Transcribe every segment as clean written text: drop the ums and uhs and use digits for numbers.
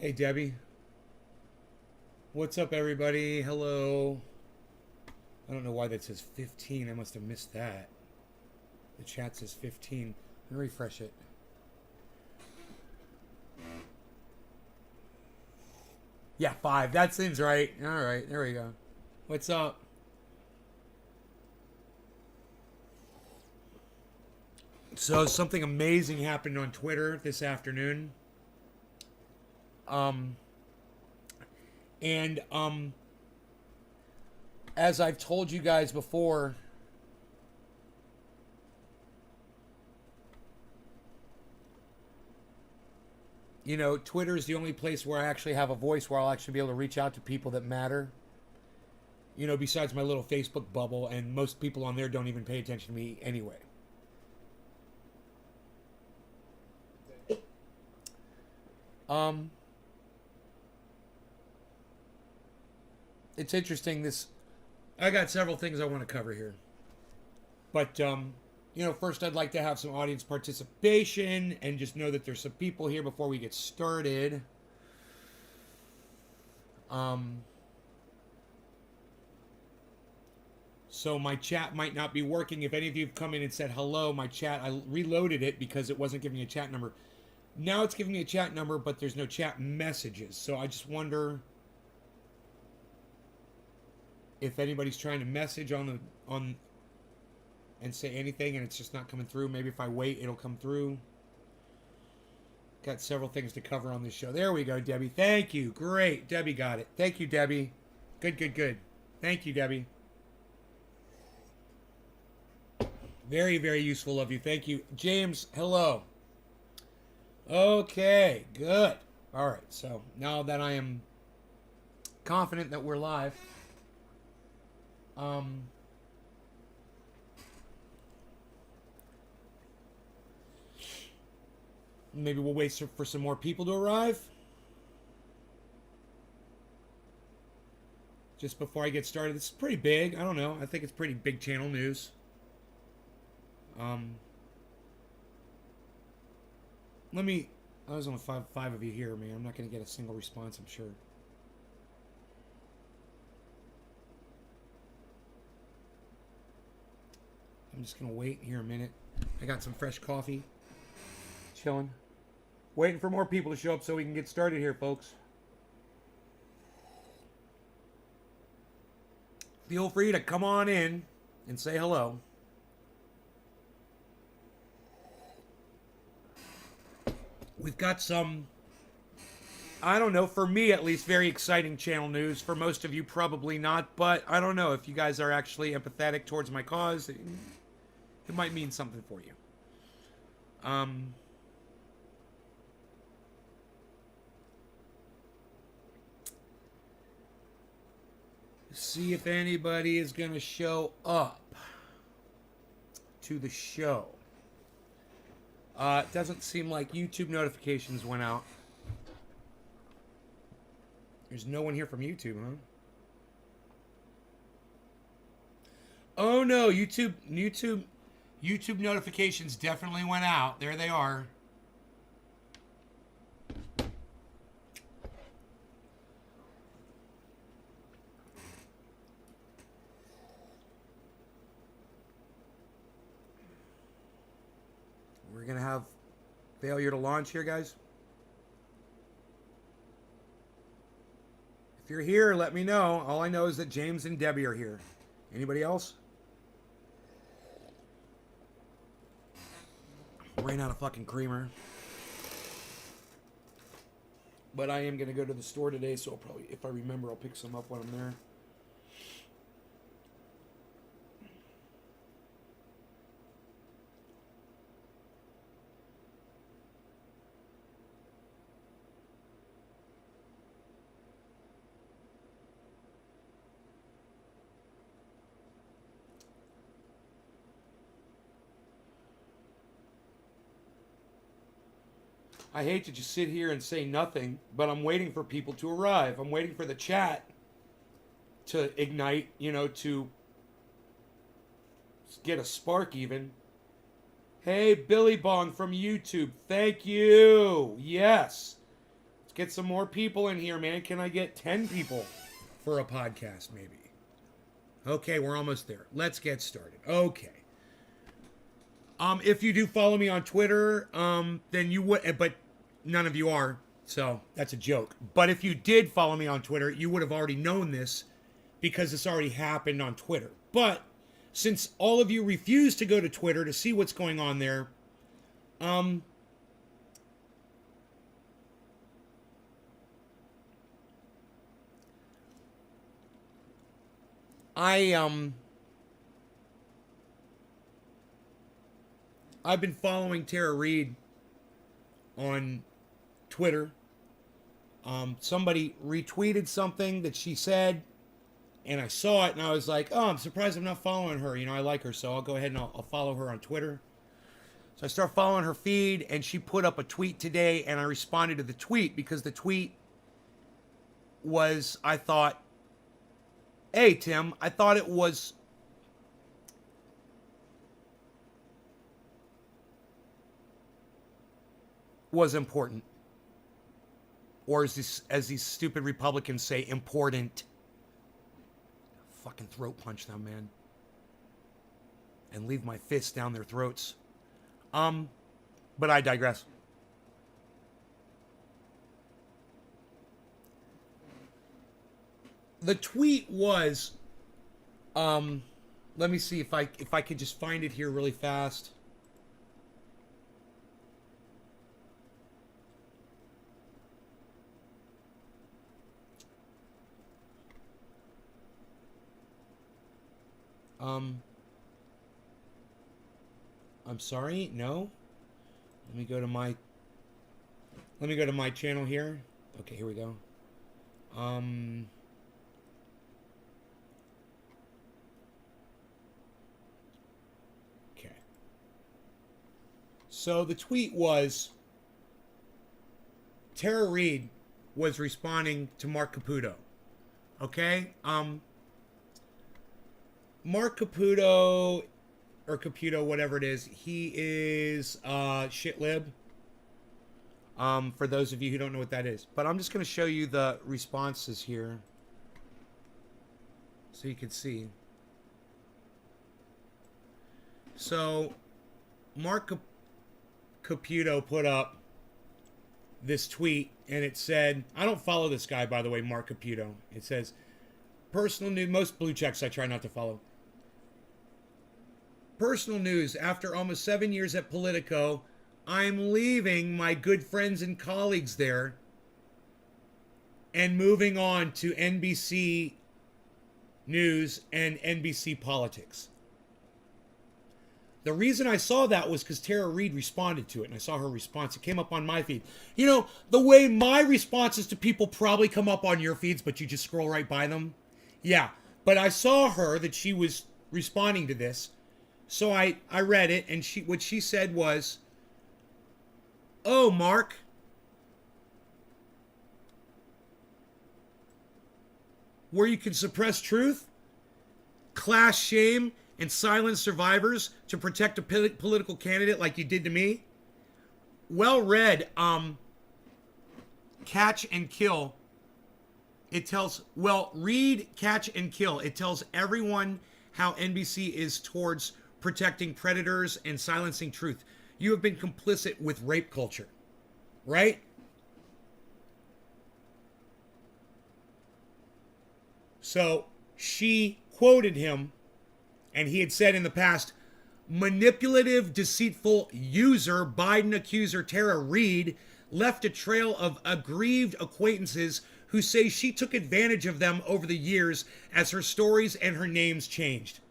Hey, Debbie. What's up, everybody? Hello. I don't know why that says 15. I must have missed that. The chat says 15. Let me refresh it. Yeah, 5. That seems right. All right, there we go. What's up? So, something amazing happened on Twitter this afternoon. Um, and as I've told you guys before, Twitter is the only place where I actually have a voice where I'll actually be able to reach out to people that matter. Besides my little Facebook bubble, and most people on there don't even pay attention to me anyway. Um, it's interesting. I got several things I want to cover here, but first I'd like to have some audience participation and just know that there's some people here before we get started. So my chat might not be working. If any of you have come in and said hello, my chat, I reloaded it because it wasn't giving me a chat number. Now it's giving me a chat number, but there's no chat messages. So I just wonder if anybody's trying to message on and say anything and it's just not coming through. Maybe if I wait, it'll come through. Got several things to cover on this show. There we go, Debbie. Thank you. Great. Debbie got it. Thank you, Debbie. Good, good, good. Thank you, Debbie. Very, very useful of you. Thank you. James, hello. Okay, good. All right, so now that I am confident that we're live, maybe we'll wait for some more people to arrive. Just before I get started, this is pretty big. I don't know. I think it's pretty big channel news. There's only five of you here, man. I'm not going to get a single response, I'm sure. I'm just going to wait here a minute. I got some fresh coffee. Chilling. Waiting for more people to show up so we can get started here, folks. Feel free to come on in and say hello. We've got some, I don't know, for me at least, very exciting channel news. For most of you, probably not, but I don't know if you guys are actually empathetic towards my cause. It might mean something for you. See if anybody is going to show up to the show. It doesn't seem like YouTube notifications went out. There's no one here from YouTube, huh? Oh no, YouTube notifications definitely went out. There they are. We're going to have failure to launch here, guys. If you're here, let me know. All I know is that James and Debbie are here. Anybody else? Ran out of fucking creamer. But I am going to go to the store today, so I'll probably, if I remember, I'll pick some up when I'm there. I hate to just sit here and say nothing, but I'm waiting for people to arrive. I'm waiting for the chat to ignite, to get a spark even. Hey, Billy Bong from YouTube. Thank you. Yes. Let's get some more people in here, man. Can I get 10 people for a podcast, maybe? Okay, we're almost there. Let's get started. Okay. If you do follow me on Twitter, then you would, but none of you are, so that's a joke. But if you did follow me on Twitter, you would have already known this because it's already happened on Twitter. But since all of you refuse to go to Twitter to see what's going on there, I've been following Tara Reade on Twitter. Somebody retweeted something that she said, and I saw it, and I was like, oh, I'm surprised I'm not following her. You know, I like her, so I'll go ahead and I'll follow her on Twitter. So I start following her feed, and she put up a tweet today, and I responded to the tweet because the tweet was, I thought, hey, Tim, I thought it was important. Or as these stupid Republicans say, important. Fucking throat punch them, man. And leave my fists down their throats. But I digress. The tweet was, let me see if I could just find it here really fast. I'm sorry, no. Let me go to my channel here. Okay, here we go. Okay. So the tweet was, Tara Reade was responding to Mark Caputo. Okay? Mark Caputo, or Caputo, whatever it is, he is shit lib. For those of you who don't know what that is. But I'm just going to show you the responses here so you can see. So, Mark Caputo put up this tweet, and it said, I don't follow this guy, by the way, Mark Caputo. It says, personal news, most blue checks I try not to follow. Personal news, after almost 7 years at Politico, I'm leaving my good friends and colleagues there and moving on to NBC News and NBC Politics. The reason I saw that was because Tara Reade responded to it, and I saw her response. It came up on my feed. You know, the way my responses to people probably come up on your feeds, but you just scroll right by them. Yeah, but I saw her, that she was responding to this. So I read it, and what she said was, oh, Mark, where you can suppress truth, class shame, and silence survivors to protect a political candidate like you did to me? Well read, Catch and Kill. It tells, read Catch and Kill. It tells everyone how NBC is towards protecting predators and silencing truth. You have been complicit with rape culture, right? So she quoted him, and he had said in the past, manipulative, deceitful user, Biden accuser Tara Reade left a trail of aggrieved acquaintances who say she took advantage of them over the years as her stories and her names changed.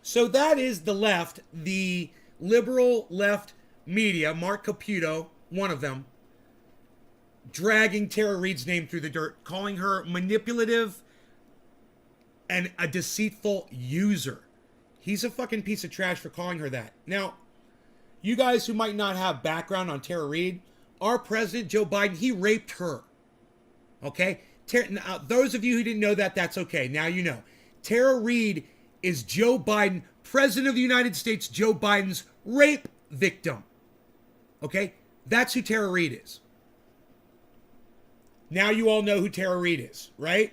So that is the left, the liberal left media, Mark Caputo, one of them, dragging Tara Reade's name through the dirt, calling her manipulative and a deceitful user. He's a fucking piece of trash for calling her that. Now, you guys who might not have background on Tara Reade, our president, Joe Biden, he raped her. Okay? Now, those of you who didn't know that, that's okay. Now you know. Tara Reade is Joe Biden, President of the United States, Joe Biden's rape victim. Okay? That's who Tara Reade is. Now you all know who Tara Reade is, right?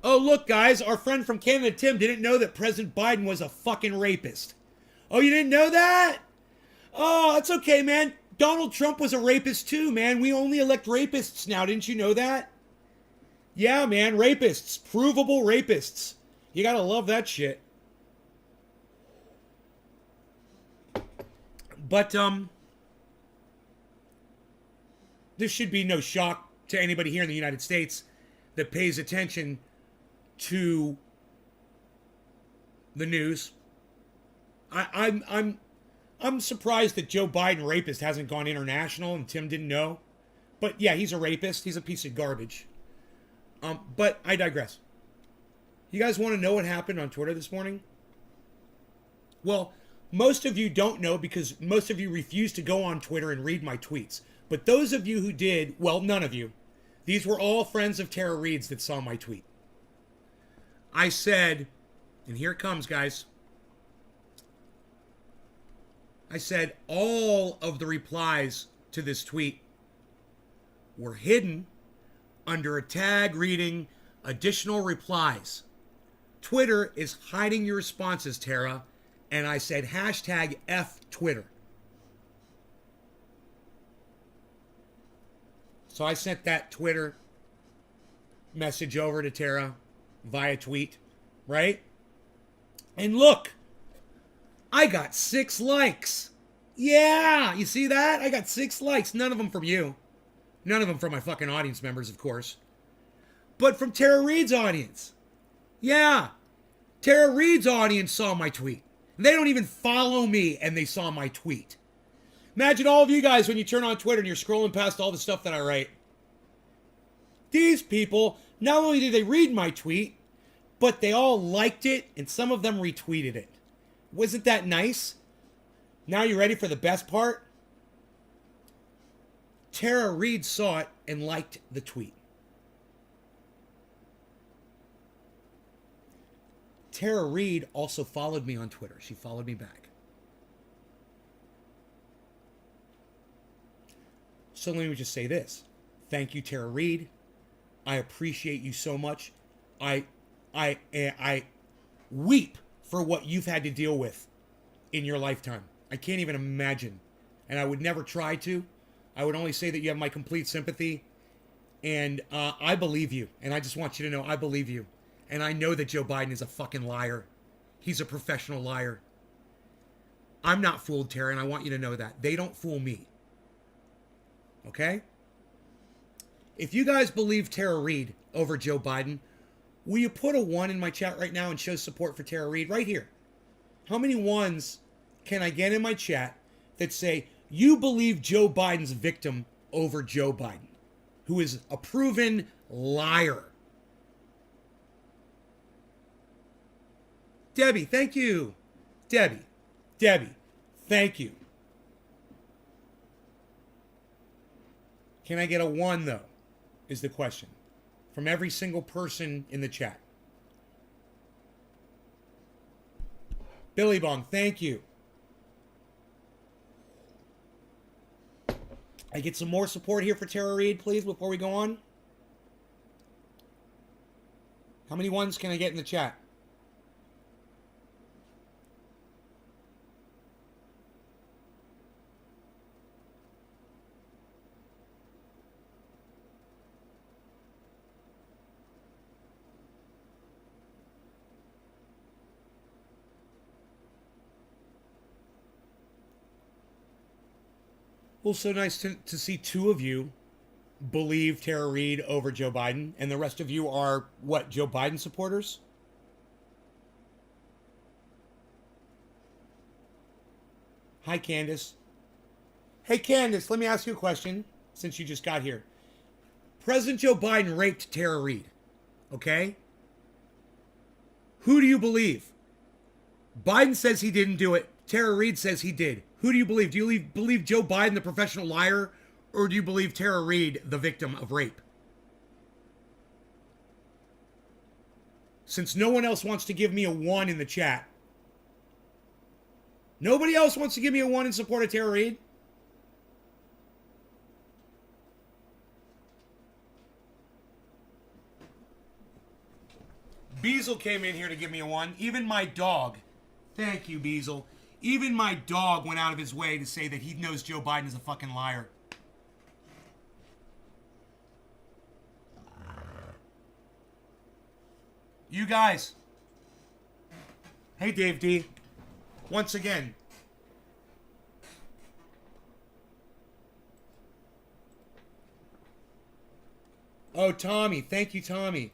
Oh, look, guys, our friend from Canada, Tim, didn't know that President Biden was a fucking rapist. Oh, you didn't know that? Oh, that's okay, man. Donald Trump was a rapist too, man. We only elect rapists now. Didn't you know that? Yeah, man, rapists. Provable rapists. You gotta love that shit. But, this should be no shock to anybody here in the United States that pays attention to the news. I'm surprised that Joe Biden rapist hasn't gone international and Tim didn't know. But yeah, he's a rapist. He's a piece of garbage. But I digress. You guys want to know what happened on Twitter this morning? Well, most of you don't know because most of you refuse to go on Twitter and read my tweets. But those of you who did, well, none of you. These were all friends of Tara Reade's that saw my tweet. I said, and here it comes, guys. I said all of the replies to this tweet were hidden under a tag reading additional replies. Twitter is hiding your responses, Tara. And I said hashtag F Twitter. So I sent that Twitter message over to Tara via tweet, right? And look, I got 6 likes. Yeah, you see that? I got 6 likes. None of them from you. None of them from my fucking audience members, of course. But from Tara Reade's audience. Yeah, Tara Reade's audience saw my tweet. They don't even follow me and they saw my tweet. Imagine all of you guys when you turn on Twitter and you're scrolling past all the stuff that I write. These people, not only did they read my tweet, but they all liked it and some of them retweeted it. Wasn't that nice? Now you ready for the best part? Tara Reade saw it and liked the tweet. Tara Reade also followed me on Twitter. She followed me back. So let me just say this. Thank you, Tara Reade. I appreciate you so much. I weep for what you've had to deal with in your lifetime. I can't even imagine. And I would never try to. I would only say that you have my complete sympathy. And I believe you. And I just want you to know I believe you. And I know that Joe Biden is a fucking liar. He's a professional liar. I'm not fooled, Tara, and I want you to know that. They don't fool me. Okay? If you guys believe Tara Reade over Joe Biden, will you put a 1 in my chat right now and show support for Tara Reade right here? How many 1s can I get in my chat that say, you believe Joe Biden's victim over Joe Biden, who is a proven liar? Debbie, thank you. Debbie, thank you. Can I get a 1, though, is the question. From every single person in the chat. Billy Bong, thank you. I get some more support here for Tara Reade, please, before we go on. How many 1s can I get in the chat? Well, so nice to see 2 of you believe Tara Reade over Joe Biden, and the rest of you are, what, Joe Biden supporters? Hi, Candace. Hey, Candace, let me ask you a question, since you just got here. President Joe Biden raped Tara Reade, okay? Who do you believe? Biden says he didn't do it. Tara Reade says he did. Who do you believe? Do you believe Joe Biden, the professional liar, or do you believe Tara Reade, the victim of rape? Since no one else wants to give me a 1 in the chat. Nobody else wants to give me a 1 in support of Tara Reade? Beazle came in here to give me a 1. Even my dog. Thank you, Beazle. Even my dog went out of his way to say that he knows Joe Biden is a fucking liar. You guys. Hey, Dave D. Once again. Oh, Tommy. Thank you, Tommy.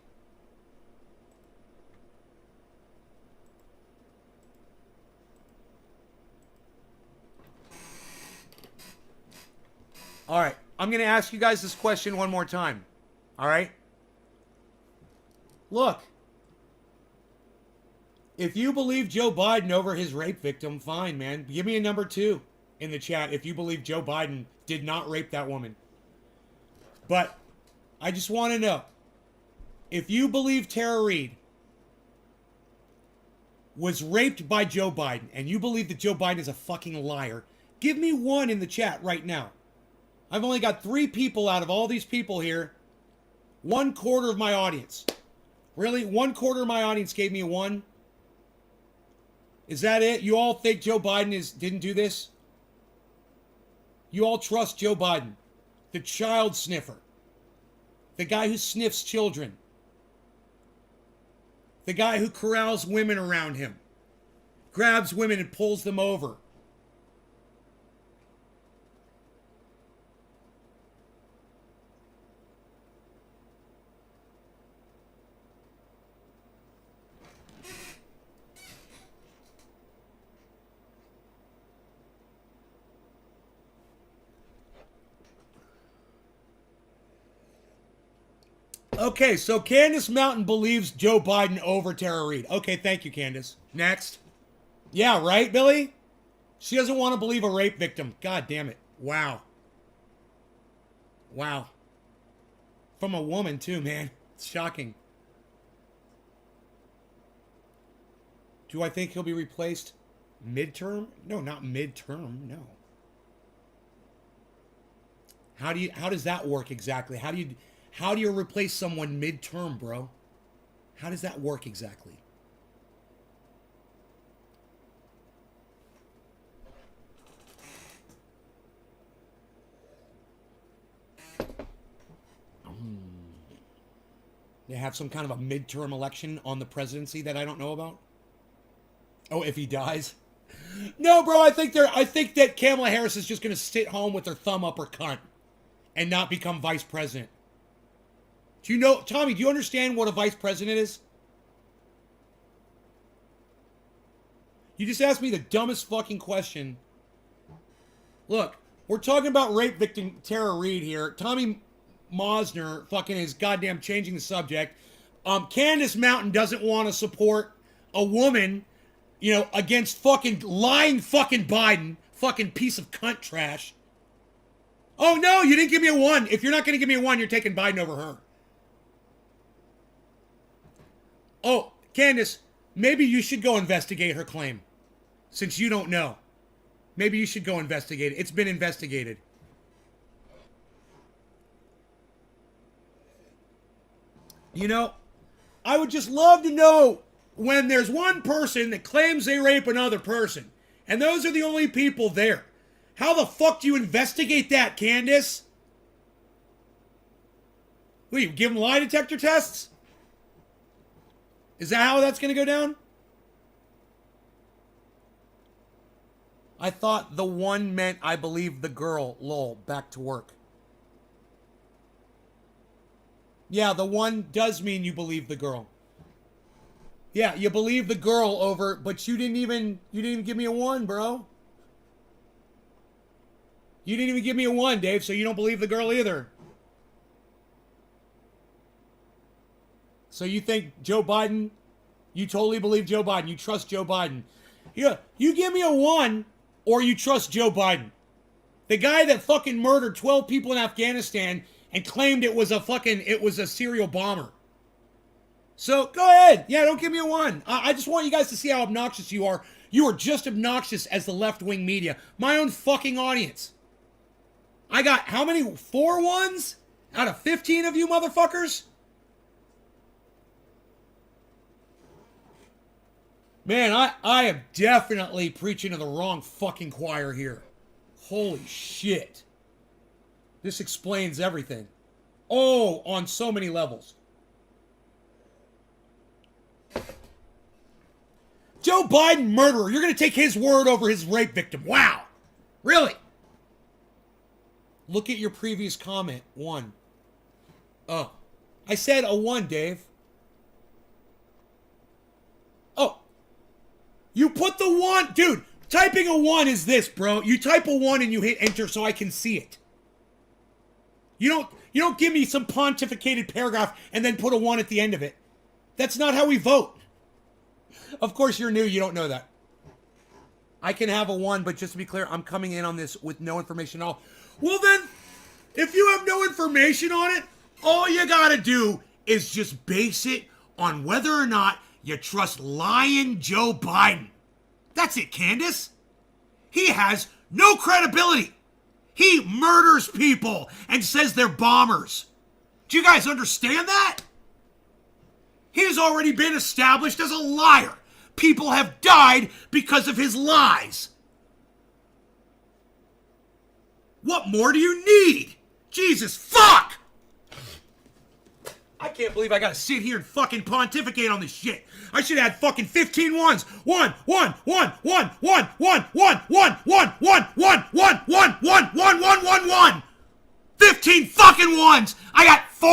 All right. I'm going to ask you guys this question one more time. All right? Look. If you believe Joe Biden over his rape victim, fine, man. Give me a number 2 in the chat if you believe Joe Biden did not rape that woman. But I just want to know, if you believe Tara Reade was raped by Joe Biden and you believe that Joe Biden is a fucking liar, give me 1 in the chat right now. I've only got 3 people out of all these people here. 1/4 of my audience. Really? 1/4 of my audience gave me a 1? Is that it? You all think Joe Biden didn't do this? You all trust Joe Biden, the child sniffer, the guy who sniffs children, the guy who corrals women around him, grabs women and pulls them over. Okay, so Candace Mountain believes Joe Biden over Tara Reade. Okay, thank you, Candace. Next. Yeah, right, Billy? She doesn't want to believe a rape victim. God damn it. Wow. Wow. From a woman, too, man. It's shocking. Do I think he'll be replaced midterm? No, not midterm. No. How does that work exactly? How do you replace someone midterm, bro? How does that work exactly? They have some kind of a midterm election on the presidency that I don't know about? Oh, if he dies? No, bro, I think that Kamala Harris is just going to sit home with her thumb up her cunt and not become vice president. Do you know, Tommy, do you understand what a vice president is? You just asked me the dumbest fucking question. Look, we're talking about rape victim Tara Reade here. Tommy Mosner fucking is goddamn changing the subject. Candace Mountain doesn't want to support a woman, you know, against fucking lying fucking Biden. Fucking piece of cunt trash. Oh, no, you didn't give me a 1. If you're not going to give me a 1, you're taking Biden over her. Oh, Candace, maybe you should go investigate her claim. Since you don't know. Maybe you should go investigate it. It's been investigated. You know, I would just love to know when there's one person that claims they rape another person, and those are the only people there. How the fuck do you investigate that, Candace? What, you give them lie detector tests? Is that how that's going to go down? I thought the 1 meant I believe the girl. Lol, back to work. Yeah, the 1 does mean you believe the girl. Yeah, you believe the girl over, but you didn't even give me a 1, bro. You didn't even give me a 1, Dave, so you don't believe the girl either. So you think Joe Biden, you totally believe Joe Biden, you trust Joe Biden. Yeah, you give me a 1 or you trust Joe Biden. The guy that fucking murdered 12 people in Afghanistan and claimed it was a serial bomber. So go ahead. Yeah, don't give me a 1. I just want you guys to see how obnoxious you are. You are just obnoxious as the left-wing media. My own fucking audience. I got how many? 4 1s out of 15 of you motherfuckers? Man, I am definitely preaching to the wrong fucking choir here. Holy shit. This explains everything. Oh, on so many levels. Joe Biden, murderer. You're going to take his word over his rape victim. Wow. Really? Look at your previous comment. 1. Oh. I said a 1, Dave. Oh. You put the 1. Dude, typing a 1 is this, bro. You type a 1 and you hit enter so I can see it. You don't give me some pontificated paragraph and then put a 1 at the end of it. That's not how we vote. Of course, you're new. You don't know that. I can have a 1, but just to be clear, I'm coming in on this with no information at all. Well, then, if you have no information on it, all you got to do is just base it on whether or not you trust lying Joe Biden. That's it, Candace. He has no credibility. He murders people and says they're bombers. Do you guys understand that? He has already been established as a liar. People have died because of his lies. What more do you need? Jesus, fuck! I can't believe I gotta sit here and fucking pontificate on this shit. I should have had fucking 15 ones. 1, 1, 1, 1, 1, 1, 1, 1, 1, 1, 1, 1, 1, 1, 1, 1, 1, 1. 15 fucking ones. I got 4?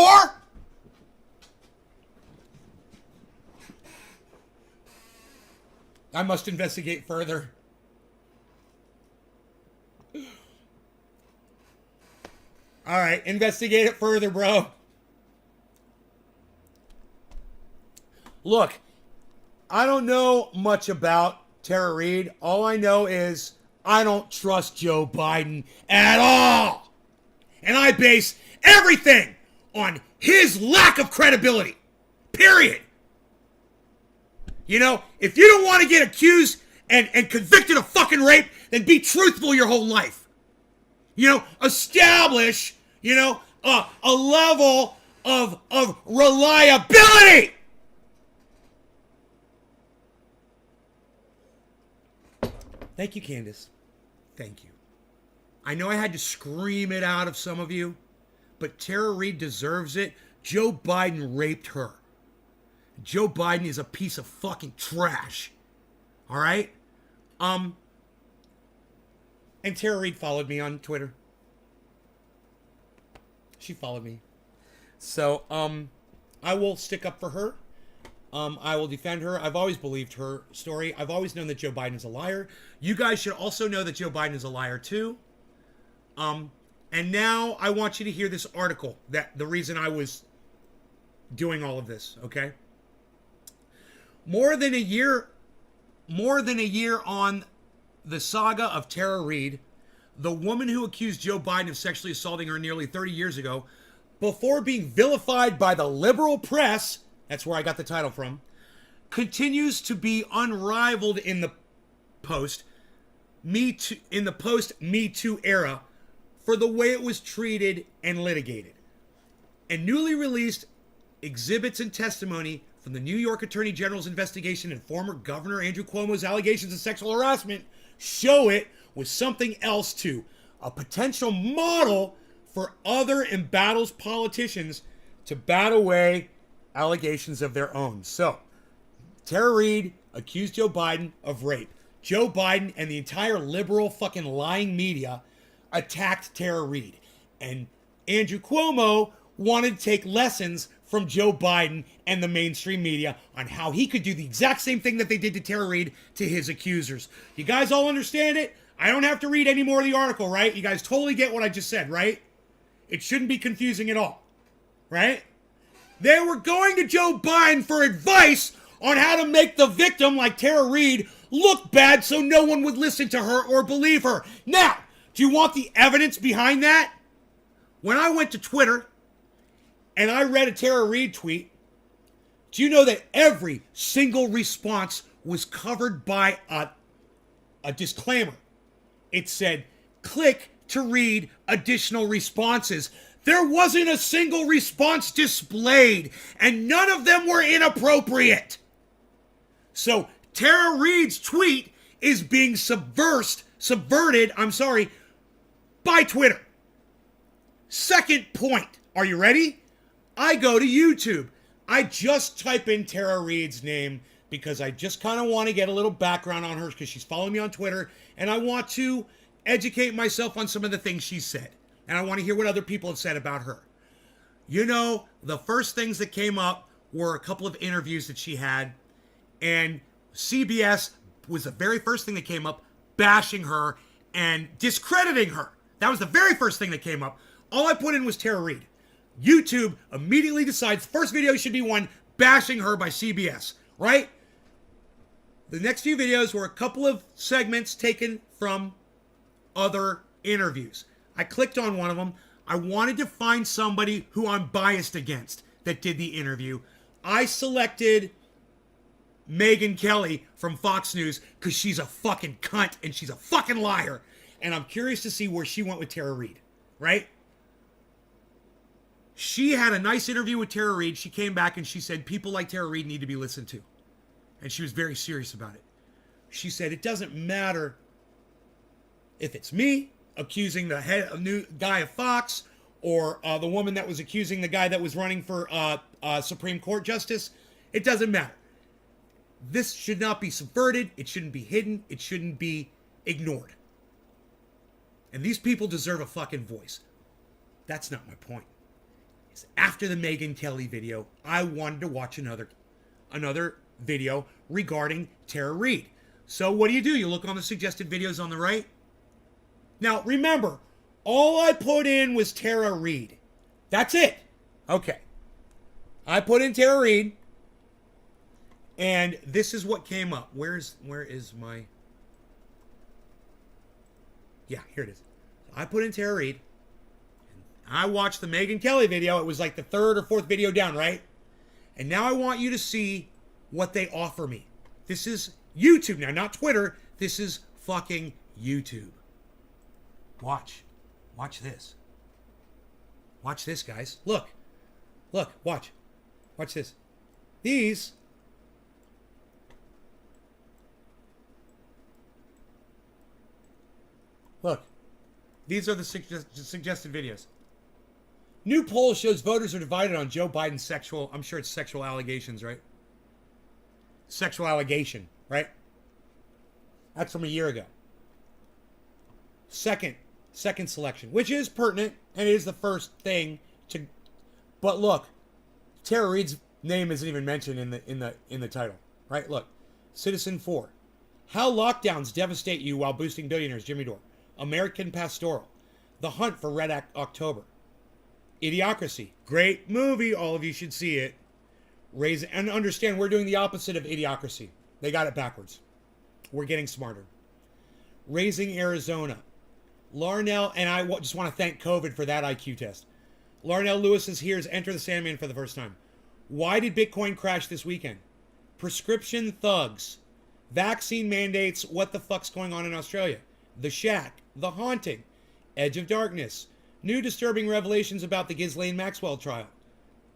I must investigate further. All right, investigate it further, bro. Look, I don't know much about Tara Reade. All I know is I don't trust Joe Biden at all. And I base everything on his lack of credibility. Period. You know, if you don't want to get accused and convicted of fucking rape, then be truthful your whole life. You know, establish, you know, a level of reliability. Thank you, Candace. Thank you. I know I had to scream it out of some of you, but Tara Reade deserves it. Joe Biden raped her. Joe Biden is a piece of fucking trash. All right? And Tara Reade followed me on Twitter. She followed me. So, I will stick up for her. I will defend her. I've always believed her story. I've always known that Joe Biden is a liar. You guys should also know that Joe Biden is a liar too. And now I want you to hear this article, that the reason I was doing all of this, okay? More than a year on the saga of Tara Reade, the woman who accused Joe Biden of sexually assaulting her nearly 30 years ago, before being vilified by the liberal press, that's where I got the title from, continues to be unrivaled in the post-Me Too era for the way it was treated and litigated. And newly released exhibits and testimony from the New York Attorney General's investigation and former Governor Andrew Cuomo's allegations of sexual harassment show it was something else too. A potential model for other embattled politicians to bat away allegations of their own. So, Tara Reade accused Joe Biden of rape. Joe Biden and the entire liberal fucking lying media attacked Tara Reade. And Andrew Cuomo wanted to take lessons from Joe Biden and the mainstream media on how he could do the exact same thing that they did to Tara Reade to his accusers. You guys all understand it? I don't have to read any more of the article, right? You guys totally get what I just said, right? It shouldn't be confusing at all, right? They were going to Joe Biden for advice on how to make the victim, like Tara Reade, look bad so no one would listen to her or believe her. Now, do you want the evidence behind that? When I went to Twitter and I read a Tara Reade tweet, do you know that every single response was covered by a disclaimer? It said, click to read additional responses. There wasn't a single response displayed, and none of them were inappropriate. So Tara Reade's tweet is being subverted, by Twitter. Second point. Are you ready? I go to YouTube. I just type in Tara Reade's name because I just kind of want to get a little background on her because she's following me on Twitter and I want to educate myself on some of the things she said. And I want to hear what other people have said about her. You know, the first things that came up were a couple of interviews that she had, and CBS was the very first thing that came up, bashing her and discrediting her. That was the very first thing that came up. All I put in was Tara Reade. YouTube immediately decides the first video should be one bashing her by CBS, right? The next few videos were a couple of segments taken from other interviews. I clicked on one of them. I wanted to find somebody who I'm biased against that did the interview. I selected Megyn Kelly from Fox News because she's a fucking cunt and she's a fucking liar. And I'm curious to see where she went with Tara Reade, right? She had a nice interview with Tara Reade. She came back and she said people like Tara Reade need to be listened to. And she was very serious about it. She said it doesn't matter if it's me accusing the new guy of Fox or the woman that was accusing the guy that was running for Supreme Court justice. It doesn't matter. This should not be subverted. It shouldn't be hidden. It shouldn't be ignored. And these people deserve a fucking voice. That's not my point. It's after the Megyn Kelly video, I wanted to watch another video regarding Tara Reade. So what do? You look on the suggested videos on the right. Now, remember, all I put in was Tara Reade. That's it. Okay. I put in Tara Reade, and this is what came up. Where is my... Yeah, here it is. I put in Tara Reade. I watched the Megyn Kelly video. It was like the third or fourth video down, right? And now I want you to see what they offer me. This is YouTube now, not Twitter. This is fucking YouTube. Watch. Watch this. Watch this, guys. Look. Look, watch. Watch this. These... Look. These are the suggested videos. New poll shows voters are divided on Joe Biden's sexual... I'm sure it's sexual allegations, right? Sexual allegation, right? That's from a year ago. Second selection, which is pertinent and is the first thing to... But look, Tara Reade's name isn't even mentioned in the title, right? Look, Citizen 4. How lockdowns devastate you while boosting billionaires, Jimmy Dore. American Pastoral. The Hunt for Red October. Idiocracy. Great movie. All of you should see it. And understand, we're doing the opposite of Idiocracy. They got it backwards. We're getting smarter. Raising Arizona. Larnell, and I just want to thank COVID for that IQ test. Larnell Lewis's hears Enter the Sandman for the first time. Why did Bitcoin crash this weekend? Prescription thugs. Vaccine mandates. What the fuck's going on in Australia? The Shack. The Haunting. Edge of Darkness. New disturbing revelations about the Ghislaine Maxwell trial.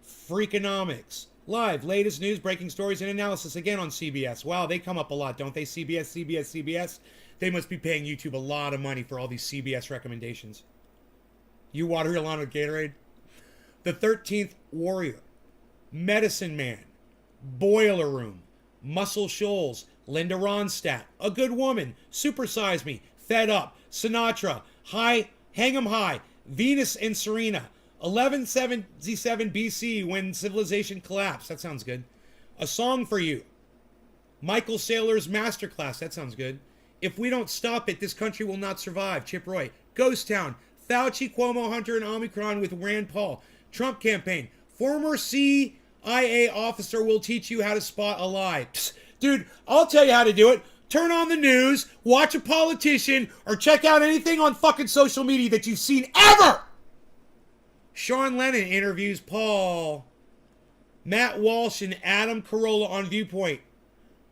Freakonomics. Live. Latest news, breaking stories, and analysis again on CBS. Wow, they come up a lot, don't they? CBS. They must be paying YouTube a lot of money for all these CBS recommendations. You water your lawn with Gatorade? The 13th Warrior. Medicine Man. Boiler Room. Muscle Shoals. Linda Ronstadt. A Good Woman. Supersize Me. Fed Up. Sinatra. Hang 'em High. Venus and Serena. 1177 BC when civilization collapsed. That sounds good. A Song for You. Michael Saylor's Masterclass. That sounds good. If we don't stop it, this country will not survive. Chip Roy. Ghost Town. Fauci, Cuomo, Hunter, and Omicron with Rand Paul. Trump campaign. Former CIA officer will teach you how to spot a lie. Psst, dude, I'll tell you how to do it. Turn on the news, watch a politician, or check out anything on fucking social media that you've seen ever. Sean Lennon interviews Paul. Matt Walsh and Adam Carolla on Viewpoint.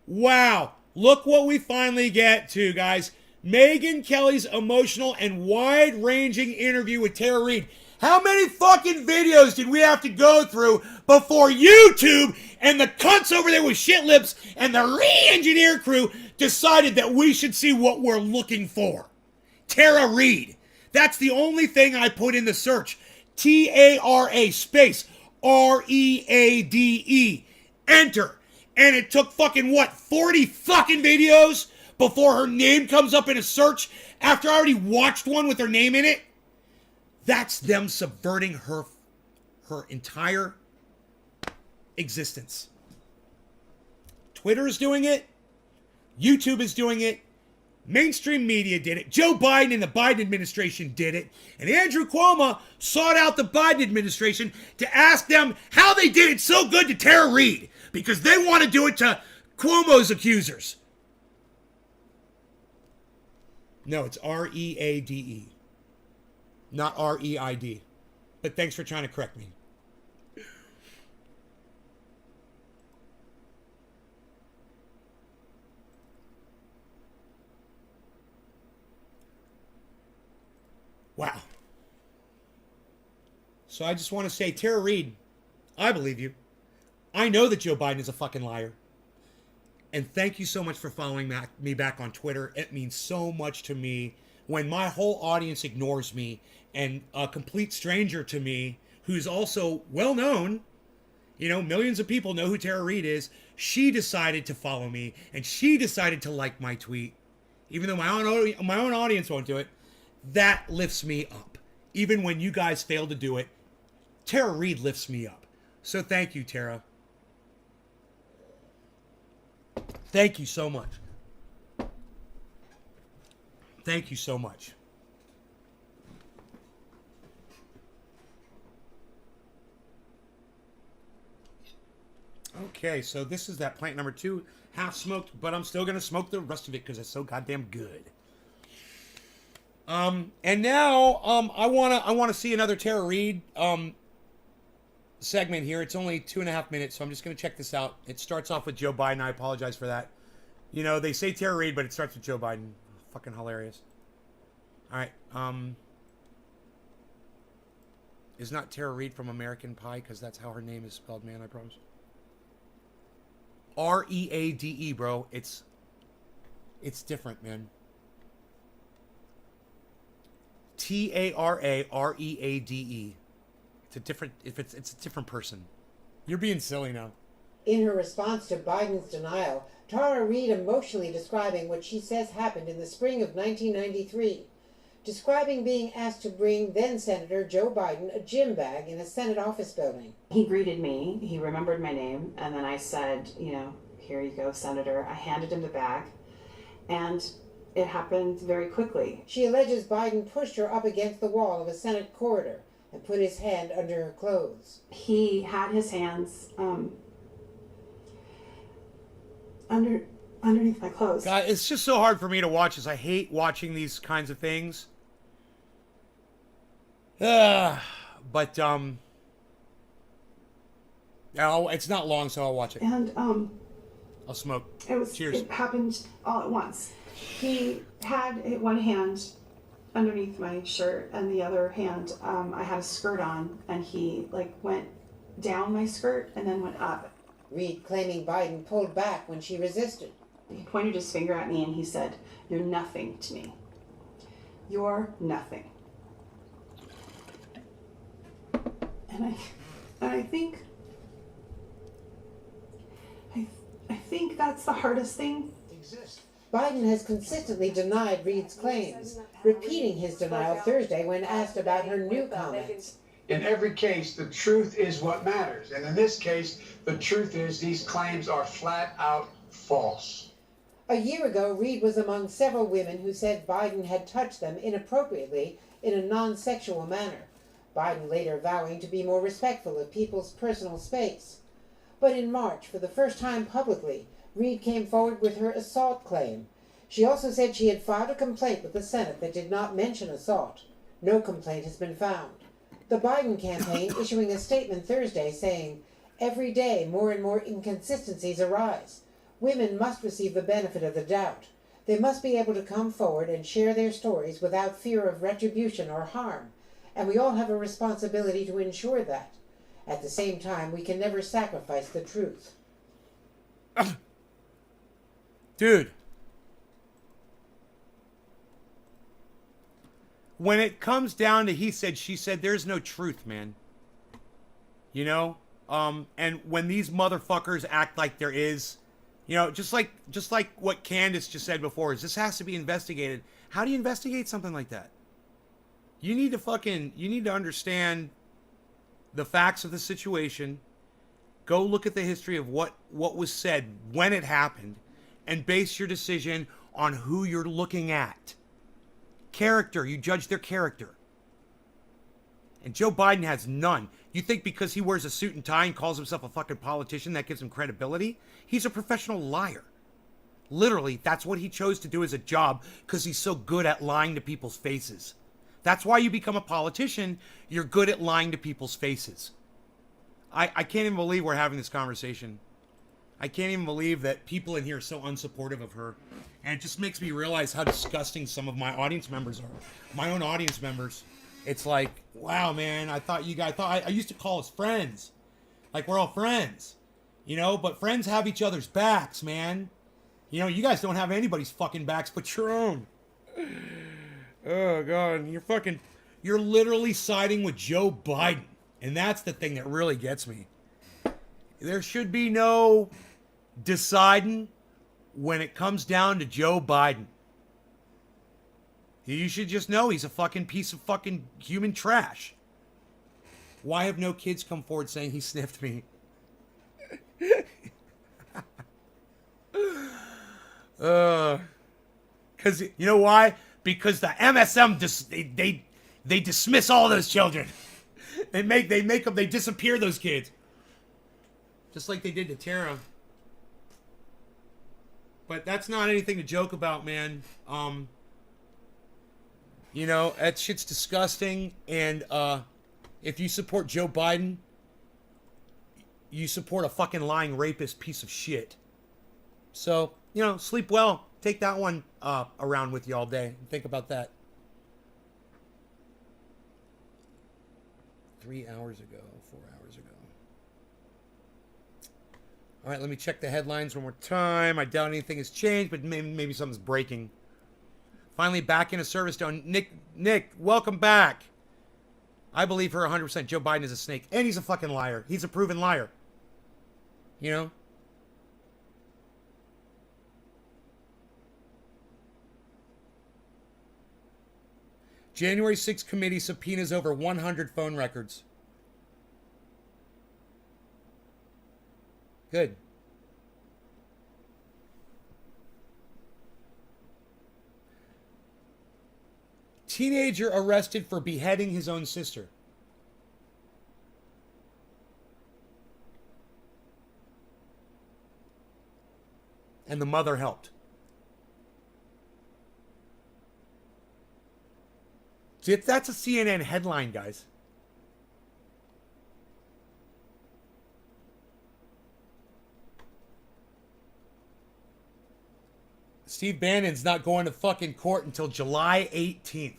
Wow. Look what we finally get to, guys. Megyn Kelly's emotional and wide-ranging interview with Tara Reade. How many fucking videos did we have to go through before YouTube And the cunts over there with shit lips and the re-engineer crew decided that we should see what we're looking for. Tara Reade. That's the only thing I put in the search. T-A-R-A space R-E-A-D-E. Enter. And it took fucking what, 40 fucking videos before her name comes up in a search after I already watched one with her name in it? That's them subverting her entire existence. Twitter is doing it. YouTube is doing it. Mainstream media did it. Joe Biden and the Biden administration did it. And Andrew Cuomo sought out the Biden administration to ask them how they did it so good to Tara Reade, because they want to do it to Cuomo's accusers. No, it's R-E-A-D-E. Not R-E-I-D. But thanks for trying to correct me. Wow. So I just want to say, Tara Reade, I believe you. I know that Joe Biden is a fucking liar. And thank you so much for following me back on Twitter. It means so much to me when my whole audience ignores me, and a complete stranger to me, who's also well known, you know, millions of people know who Tara Reade is, she decided to follow me, and she decided to like my tweet, even though my own audience won't do it. That lifts me up. Even when you guys fail to do it, Tara Reade lifts me up. So thank you, Tara. Thank you so much. Thank you so much. Okay, so this is that plant number 2, half smoked, but I'm still gonna smoke the rest of it because it's so goddamn good. And now, I wanna see another Tara Reade, segment here. It's only 2.5 minutes, so I'm just gonna check this out. It starts off with Joe Biden. I apologize for that. You know, they say Tara Reade, but it starts with Joe Biden. Fucking hilarious. All right, is not Tara Reade from American Pie, because that's how her name is spelled, man, I promise. R-E-A-D-E, bro. It's different, man. T-A-R-A-R-E-A-D-E. It's a different, it's a different person. You're being silly now. In her response to Biden's denial, Tara Reade emotionally describing what she says happened in the spring of 1993, describing being asked to bring then-Senator Joe Biden a gym bag in a Senate office building. He greeted me, he remembered my name, and then I said, you know, here you go, Senator. I handed him the bag, and it happened very quickly. She alleges Biden pushed her up against the wall of a Senate corridor and put his hand under her clothes. He had his hands underneath my clothes. God, it's just so hard for me to watch this. I hate watching these kinds of things. But it's not long, so I'll watch it. And I'll smoke. Cheers. It happened all at once. He had one hand underneath my shirt, and the other hand, I had a skirt on, and he went down my skirt and then went up. Reade claiming Biden pulled back when she resisted. He pointed his finger at me and he said, "You're nothing to me. You're nothing." And I think that's the hardest thing. Biden has consistently denied Reade's claims, repeating his denial Thursday when asked about her new comments. In every case, the truth is what matters. And in this case, the truth is these claims are flat out false. A year ago, Reade was among several women who said Biden had touched them inappropriately in a non-sexual manner. Biden later vowing to be more respectful of people's personal space. But in March, for the first time publicly, Reade came forward with her assault claim. She also said she had filed a complaint with the Senate that did not mention assault. No complaint has been found. The Biden campaign issuing a statement Thursday saying, "Every day more and more inconsistencies arise. Women must receive the benefit of the doubt. They must be able to come forward and share their stories without fear of retribution or harm. And we all have a responsibility to ensure that. At the same time, we can never sacrifice the truth. Dude. When it comes down to he said, she said, there's no truth, man. You know? And when these motherfuckers act like there is, you know, just like what Candace just said before, is this has to be investigated. How do you investigate something like that? You need to understand the facts of the situation. Go look at the history of what was said when it happened and base your decision on who you're looking at. Character, you judge their character. And Joe Biden has none. You think because he wears a suit and tie and calls himself a fucking politician that gives him credibility? He's a professional liar. Literally, that's what he chose to do as a job because he's so good at lying to people's faces. That's why you become a politician. You're good at lying to people's faces. I can't even believe we're having this conversation. I can't even believe that people in here are so unsupportive of her. And it just makes me realize how disgusting some of my audience members are. My own audience members. It's like, wow, man, I used to call us friends. Like, we're all friends. You know, but friends have each other's backs, man. You know, you guys don't have anybody's fucking backs but your own. Oh, God. You're literally siding with Joe Biden. And that's the thing that really gets me. There should be no deciding when it comes down to Joe Biden. You should just know he's a fucking piece of fucking human trash. Why have no kids come forward saying he sniffed me? Because, you know why? Because the MSM, they dismiss all those children. They disappear those kids. Just like they did to Tara. But that's not anything to joke about, man. You know, that shit's disgusting. And if you support Joe Biden, you support a fucking lying rapist piece of shit. So, you know, sleep well. Take that one around with you all day. Think about that. 3 hours ago, 4 hours ago. All right, let me check the headlines one more time. I doubt anything has changed, but maybe something's breaking. Finally back into service. Nick, welcome back. I believe her 100%. Joe Biden is a snake, and he's a fucking liar. He's a proven liar. You know? January 6th committee subpoenas over 100 phone records. Good. Teenager arrested for beheading his own sister. And the mother helped. That's a CNN headline, guys. Steve Bannon's not going to fucking court until July 18th.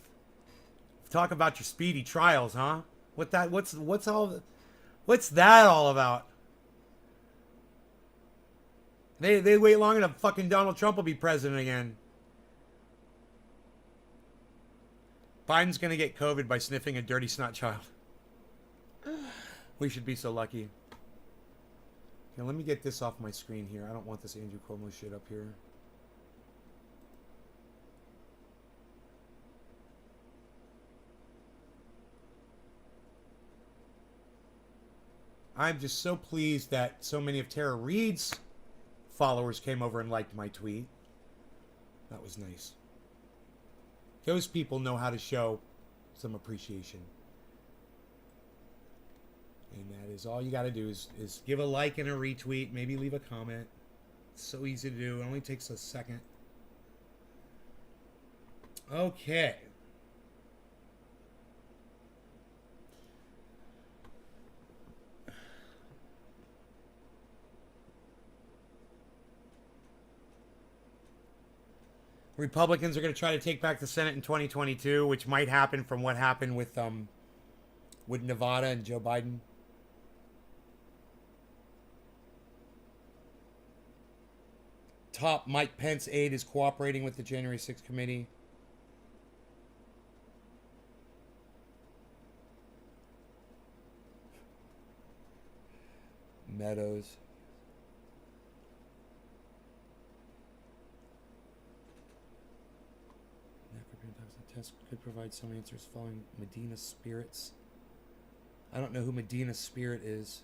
Talk about your speedy trials, huh? What's that all about? They wait long enough, fucking Donald Trump will be president again. Biden's gonna get COVID by sniffing a dirty snot child. We should be so lucky. Okay, let me get this off my screen here. I don't want this Andrew Cuomo shit up here. I'm just so pleased that so many of Tara Reade's followers came over and liked my tweet. That was nice. Those people know how to show some appreciation. And that is all you got to do is give a like and a retweet. Maybe leave a comment. It's so easy to do. It only takes a second. Okay. Republicans are going to try to take back the Senate in 2022, which might happen from what happened with Nevada and Joe Biden. top Mike Pence aide is cooperating with the January 6th committee. Meadows. The test could provide some answers following Medina spirits. I don't know who Medina Spirit is.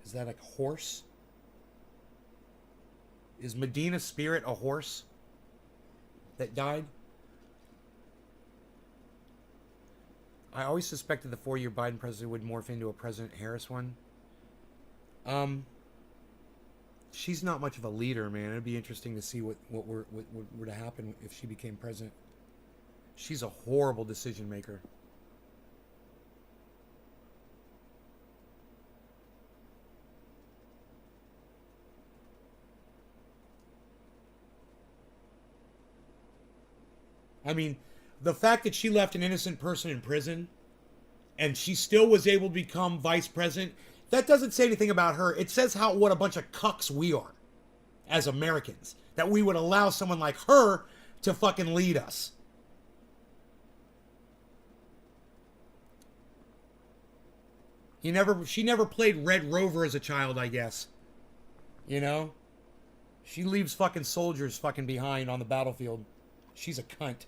Is that a horse? Is Medina Spirit a horse that died? I always suspected the 4-year Biden presidency would morph into a President Harris one. She's not much of a leader, man. It'd be interesting to see what were to happen if she became president. She's a horrible decision maker. I mean, the fact that she left an innocent person in prison and she still was able to become vice president, that doesn't say anything about her. It says what a bunch of cucks we are as Americans, that we would allow someone like her to fucking lead us. She never played Red Rover as a child, I guess. You know? She leaves fucking soldiers fucking behind on the battlefield. She's a cunt.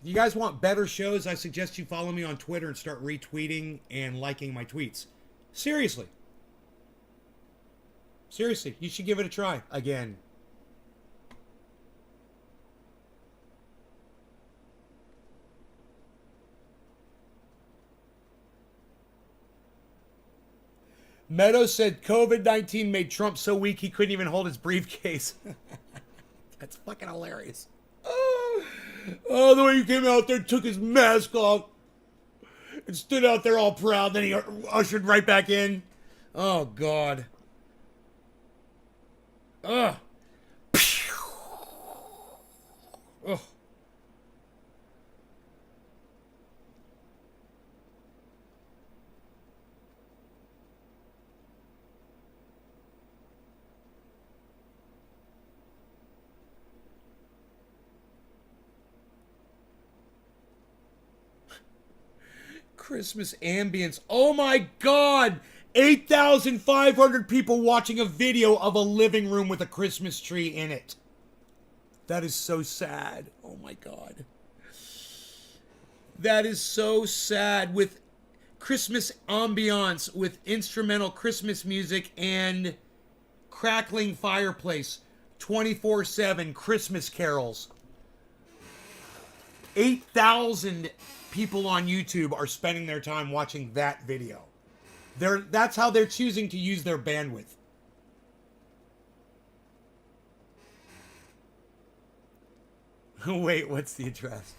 If you guys want better shows, I suggest you follow me on Twitter and start retweeting and liking my tweets. Seriously. Seriously, you should give it a try again. Meadows said COVID-19 made Trump so weak he couldn't even hold his briefcase. That's fucking hilarious. Oh, the way he came out there, took his mask off, and stood out there all proud. Then he ushered right back in. Oh, God. Ugh. Ugh. Christmas ambience. Oh my God! 8,500 people watching a video of a living room with a Christmas tree in it. That is so sad. Oh my God. That is so sad. With Christmas ambiance, with instrumental Christmas music and crackling fireplace, 24/7 Christmas carols. 8,000 people on YouTube are spending their time watching that video. That's how they're choosing to use their bandwidth. Wait, what's the address?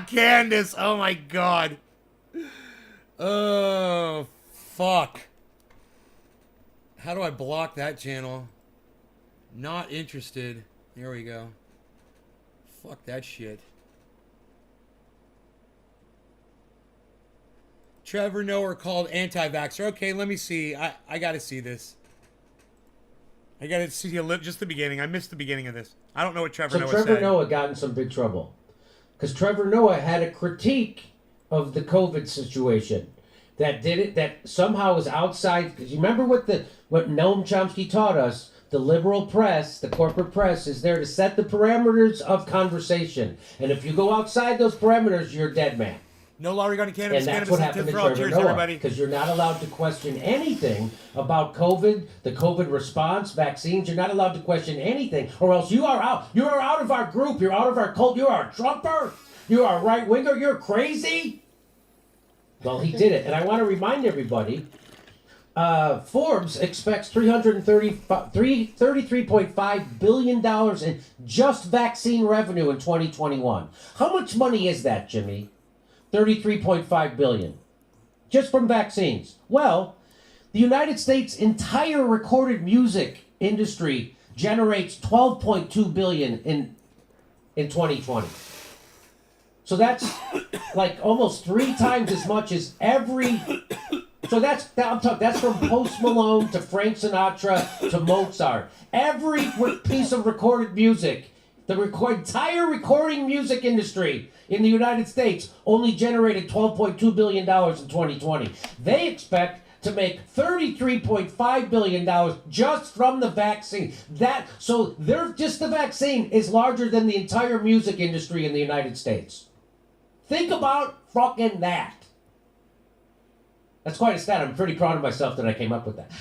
Candace! Oh my God. Oh, fuck. How do I block that channel? Not interested. There we go. Fuck that shit. Trevor Noah called anti-vaxxer. Okay, let me see. I gotta see this. I gotta see just the beginning. I missed the beginning of this. I don't know what Trevor Noah said. So Trevor Noah got in some big trouble. Because Trevor Noah had a critique of the COVID situation. That somehow was outside. Because you remember what Noam Chomsky taught us? The liberal press, the corporate press, is there to set the parameters of conversation. And if you go outside those parameters, you're a dead man. No law regarding cannabis. And that's Cannabis what is happened to for all. Trevor Cheers, Noah. everybody. Because you're not allowed to question anything about COVID, the COVID response, vaccines. You're not allowed to question anything, or else you are out. You are out of our group. You're out of our cult. You are a Trumper. You are a right winger. You're crazy. Well, he did it, and I want to remind everybody. Forbes expects $33.5 billion in just vaccine revenue in 2021. How much money is that, Jimmy? 33.5 billion. Just from vaccines. Well, the United States' entire recorded music industry generates 12.2 billion in 2020. So that's like almost 3 times as much as every. So that's from Post Malone to Frank Sinatra to Mozart. Every piece of recorded music, the entire recording music industry in the United States only generated $12.2 billion in 2020. They expect to make $33.5 billion just from the vaccine. Just the vaccine is larger than the entire music industry in the United States. Think about fucking that. That's quite a stat. I'm pretty proud of myself that I came up with that.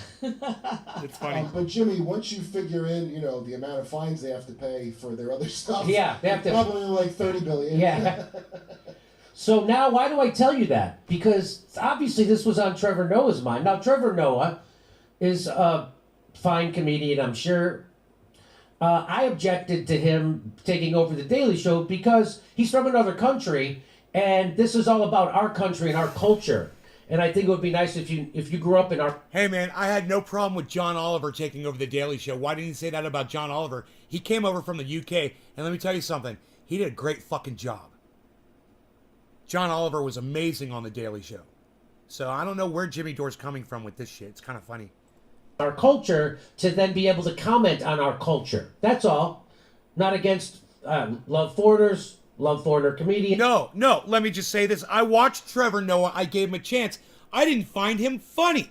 It's funny. But Jimmy, once you figure in, the amount of fines they have to pay for their other stuff, Yeah, they have to. probably like 30 billion. Yeah. So now, why do I tell you that? Because obviously this was on Trevor Noah's mind. Now, Trevor Noah is a fine comedian, I'm sure. I objected to him taking over The Daily Show because he's from another country, and this is all about our country and our culture. And I think it would be nice if you grew up in our... Hey, man, I had no problem with John Oliver taking over The Daily Show. Why didn't you say that about John Oliver? He came over from the UK, and let me tell you something. He did a great fucking job. John Oliver was amazing on The Daily Show. So I don't know where Jimmy Dore's coming from with this shit. It's kind of funny. Our culture to then be able to comment on our culture. That's all. Not against love foreigners... Love foreigner comedian. No, let me just say this. I watched Trevor Noah. I gave him a chance. I didn't find him funny.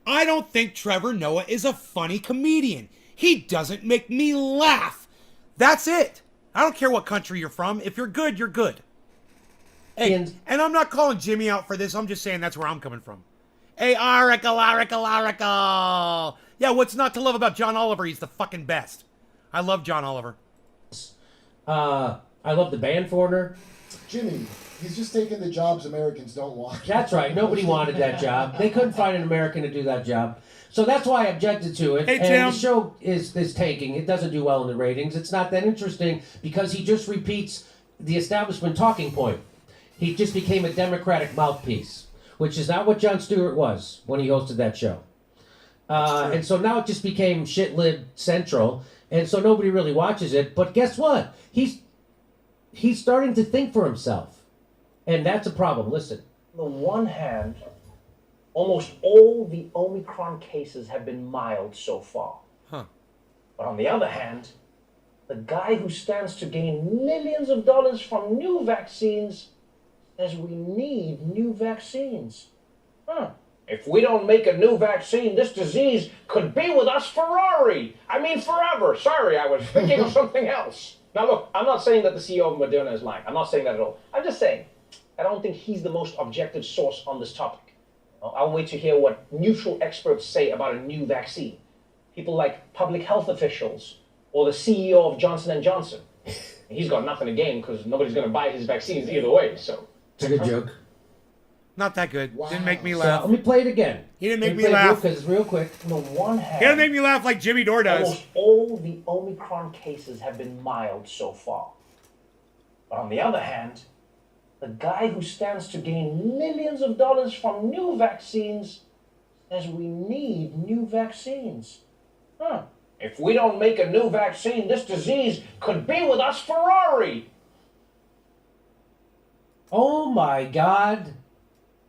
I don't think Trevor Noah is a funny comedian. He doesn't make me laugh. That's it. I don't care what country you're from. If you're good, you're good. Hey, and I'm not calling Jimmy out for this. I'm just saying that's where I'm coming from. Hey, Arical. Yeah, what's not to love about John Oliver? He's the fucking best. I love John Oliver. I love the band Foreigner. Jimmy, he's just taking the jobs Americans don't want. That's right. Nobody wanted that job. They couldn't find an American to do that job. So that's why I objected to it. Hey, and Tim. the show is tanking. It doesn't do well in the ratings. It's not that interesting because he just repeats the establishment talking point. He just became a Democratic mouthpiece, which is not what Jon Stewart was when he hosted that show. And so now it just became shit lib central, and so nobody really watches it. But guess what? He's starting to think for himself. And that's a problem. Listen. On the one hand, almost all the Omicron cases have been mild so far. Huh. But on the other hand, the guy who stands to gain millions of dollars from new vaccines says we need new vaccines. If we don't make a new vaccine, this disease could be with us forever. Sorry, I was thinking of something else. Now look, I'm not saying that the CEO of Moderna is lying. I'm not saying that at all. I'm just saying, I don't think he's the most objective source on this topic. I'll wait to hear what neutral experts say about a new vaccine. People like public health officials or the CEO of Johnson & Johnson. He's got nothing to gain because nobody's going to buy his vaccines either way, so... It's a good joke. Not that good. Wow. Didn't make me So laugh. let me play it again. He didn't make me Let play it laugh. because it's real quick. On the one hand... He didn't make me laugh like Jimmy Dore does. Almost all the Omicron cases have been mild so far. But on the other hand, the guy who stands to gain millions of dollars from new vaccines says we need new vaccines. If we don't make a new vaccine, this disease could be with us forever. Oh my God.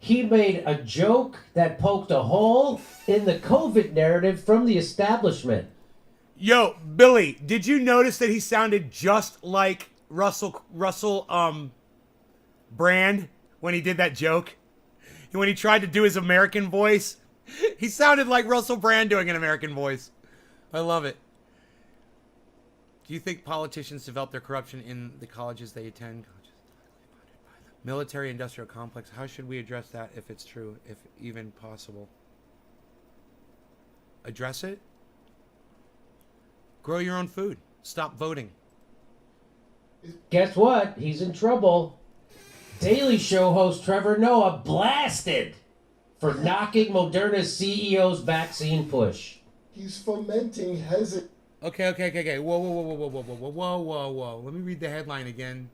He made a joke that poked a hole in the COVID narrative from the establishment. Yo, Billy, did you notice that he sounded just like Russell Brand when he did that joke? When he tried to do his American voice, he sounded like Russell Brand doing an American voice. I love it. Do you think politicians develop their corruption in the colleges they attend? Military-industrial complex. How should we address that if it's true, if even possible? Address it? Grow your own food. Stop voting. Guess what? He's in trouble. Daily Show host Trevor Noah blasted for knocking Moderna's CEO's vaccine push. He's fomenting hesitancy. Okay. Whoa. Let me read the headline again.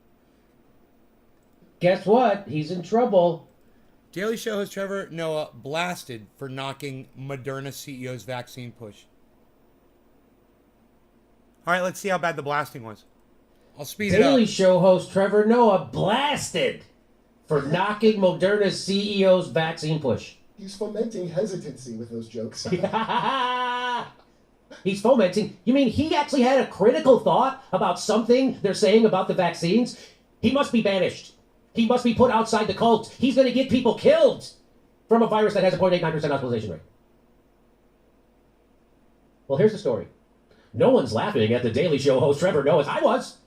Guess what? He's in trouble. Daily Show host Trevor Noah blasted for knocking Moderna CEO's vaccine push. All right, let's see how bad the blasting was. I'll speed it up. Daily Show host Trevor Noah blasted for knocking Moderna's CEO's vaccine push. He's fomenting hesitancy with those jokes. He's fomenting. You mean he actually had a critical thought about something they're saying about the vaccines? He must be banished. He must be put outside the cult. He's going to get people killed from a virus that has a 0.89% hospitalization rate. Well, here's the story. No one's laughing at the Daily Show host Trevor Noah. I was.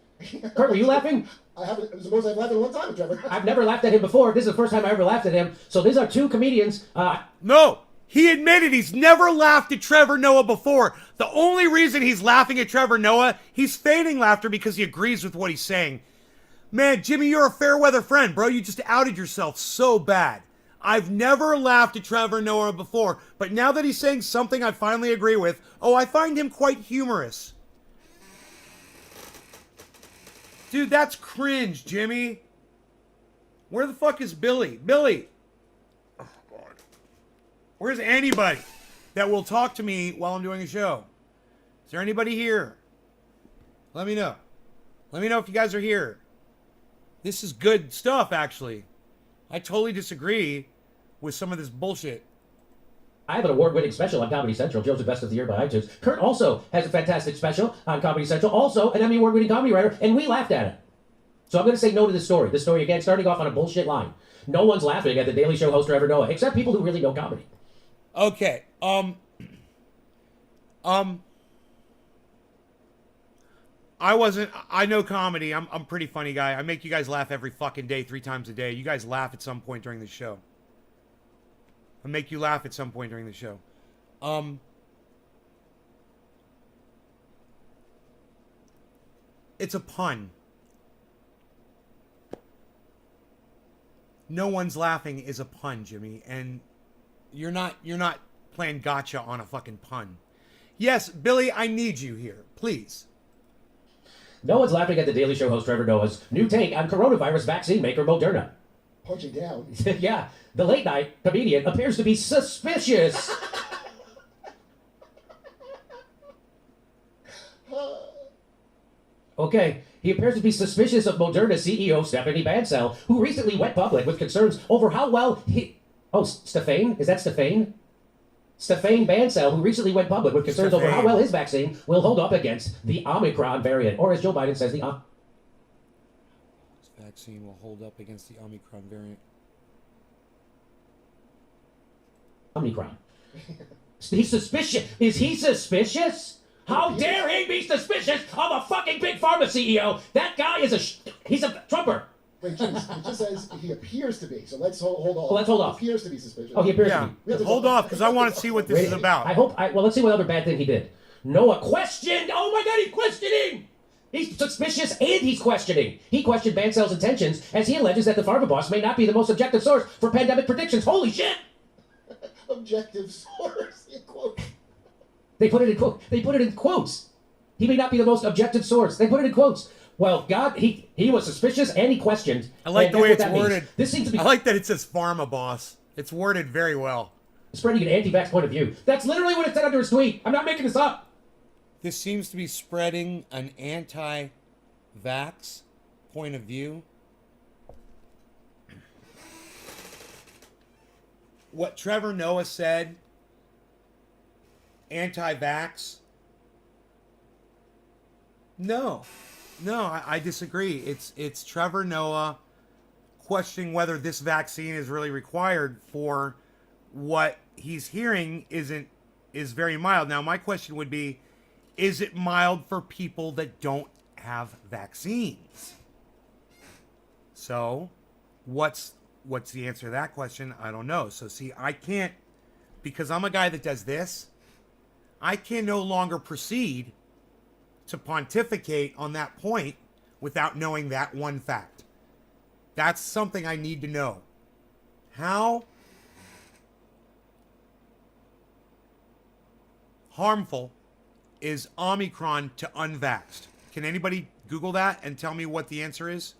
Kurt, were you laughing? I haven't. It was the most I've laughed in a long time, Trevor. I've never laughed at him before. This is the first time I ever laughed at him. So these are two comedians. No, he admitted he's never laughed at Trevor Noah before. The only reason he's laughing at Trevor Noah, he's feigning laughter because he agrees with what he's saying. Man, Jimmy, you're a fair weather friend, bro. You just outed yourself so bad. I've never laughed at Trevor Noah before, but now that he's saying something I finally agree with, I find him quite humorous. Dude, that's cringe, Jimmy. Where the fuck is Billy? Billy! Oh, God. Where's anybody that will talk to me while I'm doing a show? Is there anybody here? Let me know. Let me know if you guys are here. This is good stuff, actually. I totally disagree with some of this bullshit. I have an award-winning special on Comedy Central, Joe's the Best of the Year by iTunes. Kurt also has a fantastic special on Comedy Central, also an Emmy Award-winning comedy writer, and we laughed at it. So I'm going to say no to this story. This story, again, starting off on a bullshit line. No one's laughing at the Daily Show host Trevor Noah, except people who really know comedy. Okay, I know comedy. I'm a pretty funny guy. I make you guys laugh every fucking day, 3 times a day. You guys laugh at some point during the show. I make you laugh at some point during the show. It's a pun. No one's laughing is a pun, Jimmy, and you're not playing gotcha on a fucking pun. Yes, Billy, I need you here, please. No one's laughing at the Daily Show host Trevor Noah's new take on coronavirus vaccine maker Moderna. Punching down. Yeah, the late night comedian appears to be suspicious. Okay, he appears to be suspicious of Moderna CEO Stephanie Bancel, who recently went public with concerns over how well he... Oh, Stephane? Is that Stephane? Stephane Bancel, who recently went public with concerns over how well his vaccine will hold up against the Omicron variant, or as Joe Biden says, the This vaccine will hold up against the Omicron variant. Omicron. He's suspicious. Is he suspicious? How dare he be suspicious of a fucking big pharma CEO? That guy is he's a Trumper. Wait, James, it just says he appears to be. So let's hold off. Oh, let's hold off. He appears to be suspicious. Oh, he appears to be. Hold off, because I want to see what this is about. Well, let's see what other bad thing he did. Noah questioned. Oh my God, he's questioning. He's suspicious and he's questioning. He questioned Bancel's intentions as he alleges that the pharma boss may not be the most objective source for pandemic predictions. Holy shit! Objective source. In quote. They put it in quotes. He may not be the most objective source. They put it in quotes. Well, God, he was suspicious and he questioned. I like the way it's worded. Means. This seems to be. I like that it says pharma boss. It's worded very well. Spreading an anti-vax point of view. That's literally what it said under his tweet. I'm not making this up. This seems to be spreading an anti-vax point of view. What Trevor Noah said, anti-vax. No, I disagree. It's Trevor Noah questioning whether this vaccine is really required for what he's hearing is very mild. Now, my question would be, is it mild for people that don't have vaccines? So, What's the answer to that question? I don't know. So see, I can't, because I'm a guy that does this, I can no longer proceed to pontificate on that point without knowing that one fact. That's something I need to know. How harmful is Omicron to unvaxxed? Can anybody Google that and tell me what the answer is?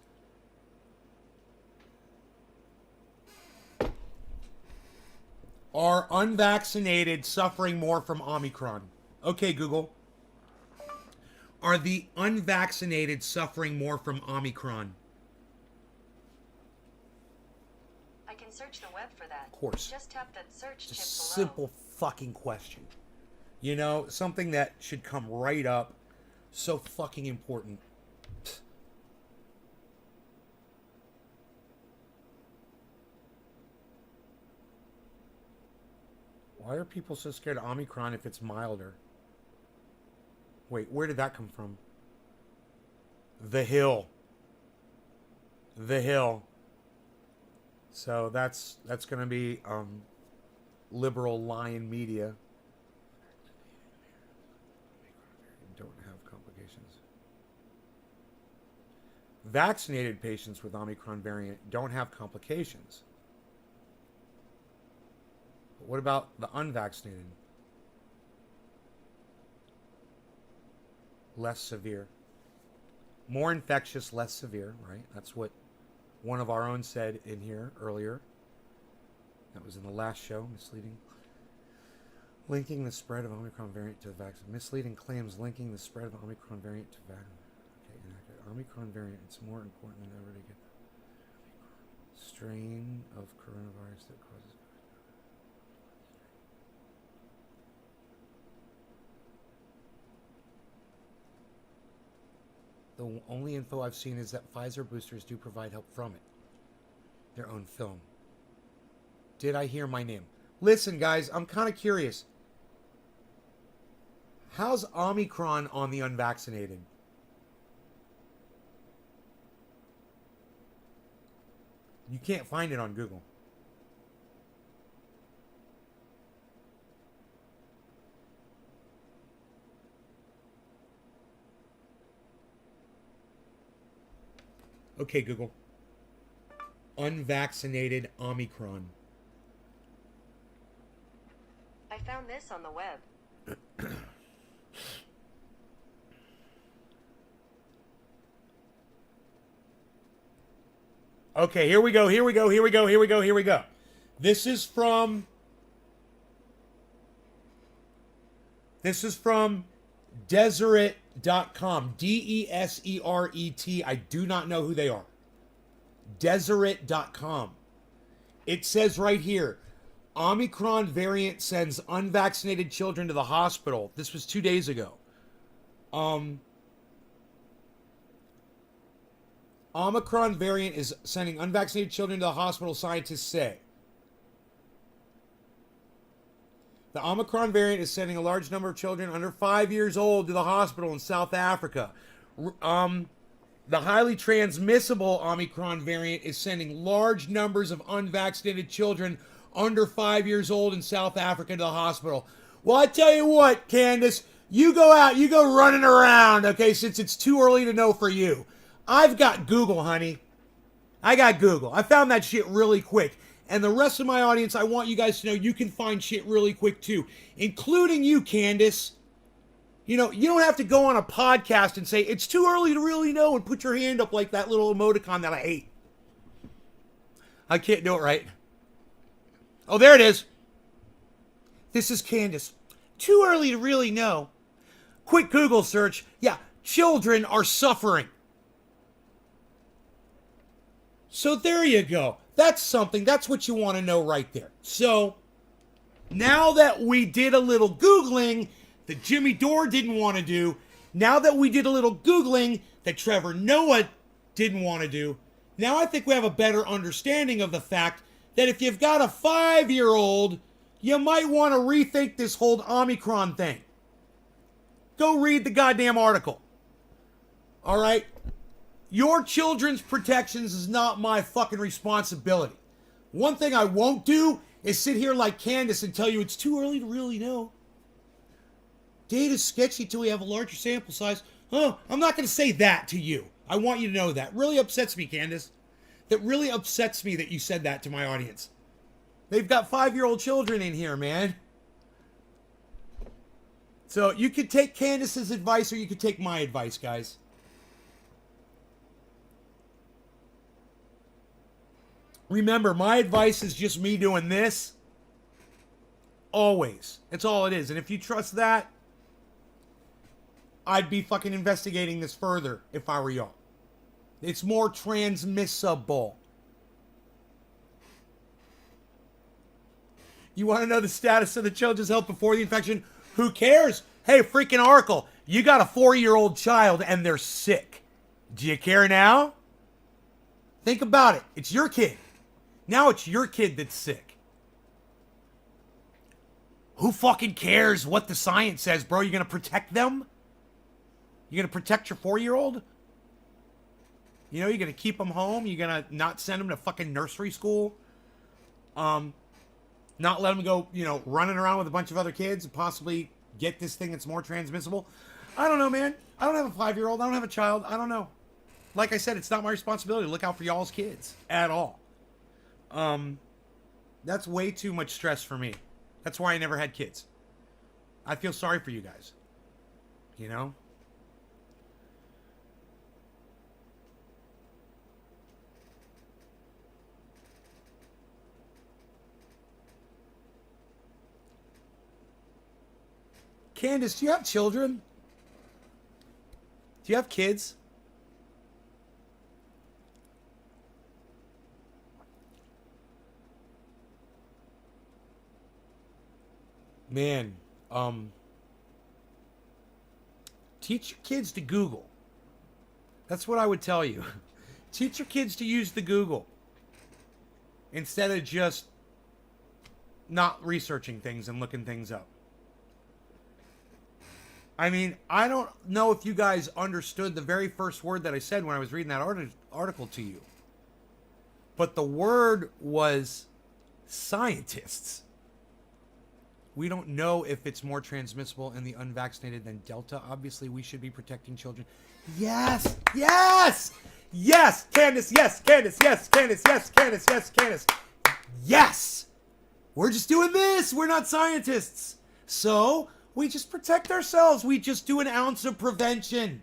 Are unvaccinated suffering more from Omicron? Okay, Google. Are the unvaccinated suffering more from Omicron? I can search the web for that. Of course. Just tap that search It's a tip below. simple fucking question. You know, something that should come right up. So fucking important. Why are people so scared of Omicron if it's milder? Wait, where did that come from? The Hill. The Hill. So that's going to be liberal lion media. Don't have complications. Vaccinated patients with Omicron variant don't have complications. But what about the unvaccinated? Less severe. More infectious, less severe, right? That's what one of our own said in here earlier. That was in the last show, misleading. Linking the spread of Omicron variant to the vaccine. Misleading claims linking the spread of the Omicron variant to vaccine. Okay, inaccurate. Omicron variant, it's more important than ever to get the strain of coronavirus that causes... The only info I've seen is that Pfizer boosters do provide help from it. Their own film. Did I hear my name? Listen, guys, I'm kind of curious. How's Omicron on the unvaccinated? You can't find it on Google. Okay, Google. Unvaccinated Omicron. I found this on the web. Okay, here we go. This is from Deseret.com. Deseret. I do not know who they are. Deseret.com. It says right here, Omicron variant sends unvaccinated children to the hospital. This was 2 days ago. Omicron variant is sending unvaccinated children to the hospital, scientists say. The Omicron variant is sending a large number of children under 5 years old to the hospital in South Africa. The highly transmissible Omicron variant is sending large numbers of unvaccinated children under 5 years old in South Africa to the hospital. Well, I tell you what, Candace, you go out, you go running around, okay, since it's too early to know for you. I've got Google, honey. I got Google. I found that shit really quick. And the rest of my audience, I want you guys to know you can find shit really quick too, including you, Candace. You know, you don't have to go on a podcast and say, it's too early to really know, and put your hand up like that little emoticon that I hate. I can't do it right. Oh, there it is. This is Candace. Too early to really know. Quick Google search. Yeah, children are suffering. So there you go. That's something. That's what you want to know right there. So now that we did a little Googling that Jimmy Dore didn't want to do, now that we did a little Googling that Trevor Noah didn't want to do, now I think we have a better understanding of the fact that if you've got a 5-year-old, you might want to rethink this whole Omicron thing. Go read the goddamn article. All right? Your children's protections is not my fucking responsibility. One thing I won't do is sit here like Candace and tell you it's too early to really know. Data's sketchy till we have a larger sample size. Oh, I'm not going to say that to you. I want you to know that. Really upsets me, Candace. That really upsets me that you said that to my audience. They've got 5-year-old children in here, man. So you could take Candace's advice or you could take my advice, guys. Remember, my advice is just me doing this. Always. That's all it is. And if you trust that, I'd be fucking investigating this further if I were y'all. It's more transmissible. You want to know the status of the children's health before the infection? Who cares? Hey, freaking Oracle, you got a 4-year-old child and they're sick. Do you care now? Think about it. It's your kid. Now it's your kid that's sick. Who fucking cares what the science says, bro? You gonna protect them? You gonna protect your 4-year-old? You know, you're gonna keep them home? You're gonna not send them to fucking nursery school? Not let them go, you know, running around with a bunch of other kids and possibly get this thing that's more transmissible? I don't know, man. I don't have a 5-year-old. I don't have a child. I don't know. Like I said, it's not my responsibility to look out for y'all's kids at all. That's way too much stress for me. That's why I never had kids. I feel sorry for you guys. You know? Candace, do you have children? Do you have kids? Man, teach your kids to Google. That's what I would tell you. Teach your kids to use the Google instead of just not researching things and looking things up. I mean, I don't know if you guys understood the very first word that I said when I was reading that article to you. But the word was scientists. We don't know if it's more transmissible in the unvaccinated than Delta. Obviously, we should be protecting children. Yes! Yes! Yes! Candace, yes! Candace, yes! Candace, yes! Candace, yes! Candace. Yes! We're just doing this. We're not scientists. So, we just protect ourselves. We just do an ounce of prevention.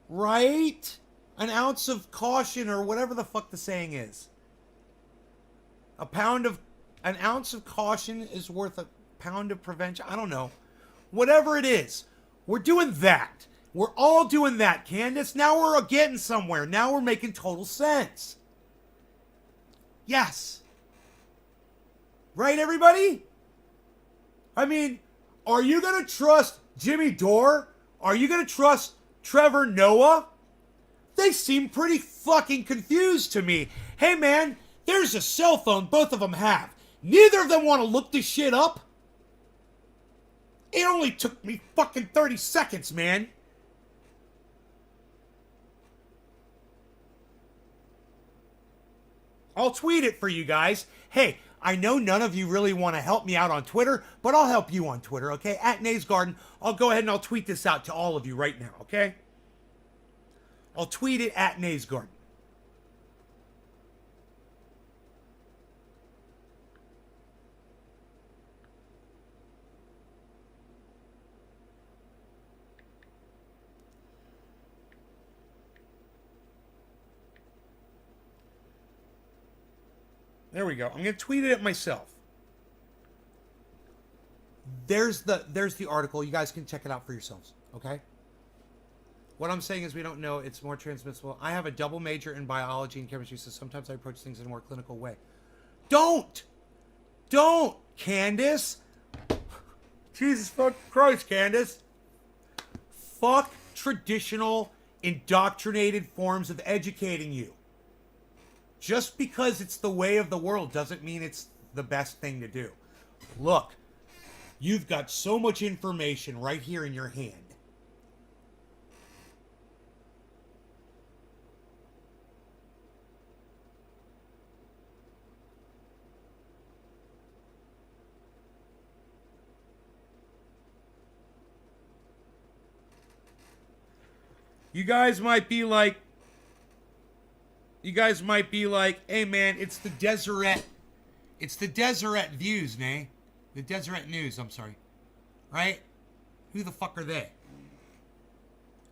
Right? An ounce of caution or whatever the fuck the saying is. An ounce of caution is worth a pound of prevention. I don't know. Whatever it is. We're doing that. We're all doing that, Candace. Now we're getting somewhere. Now we're making total sense. Yes. Right, everybody? I mean, are you going to trust Jimmy Dore? Are you going to trust Trevor Noah? They seem pretty fucking confused to me. Hey, man, there's a cell phone both of them have. Neither of them want to look this shit up. It only took me fucking 30 seconds, man. I'll tweet it for you guys. Hey, I know none of you really want to help me out on Twitter, but I'll help you on Twitter, okay? At Nays Garden. I'll go ahead and I'll tweet this out to all of you right now, okay? I'll tweet it at Nays Garden. There we go. I'm going to tweet it at myself. There's the article. You guys can check it out for yourselves, okay? What I'm saying is we don't know. It's more transmissible. I have a double major in biology and chemistry, so sometimes I approach things in a more clinical way. Don't, Candace. Jesus fuck Christ, Candace. Fuck traditional, indoctrinated forms of educating you. Just because it's the way of the world doesn't mean it's the best thing to do. Look, you've got so much information right here in your hand. You guys might be like, hey man, it's the Deseret Views, nay? The Deseret News, I'm sorry. Right? Who the fuck are they?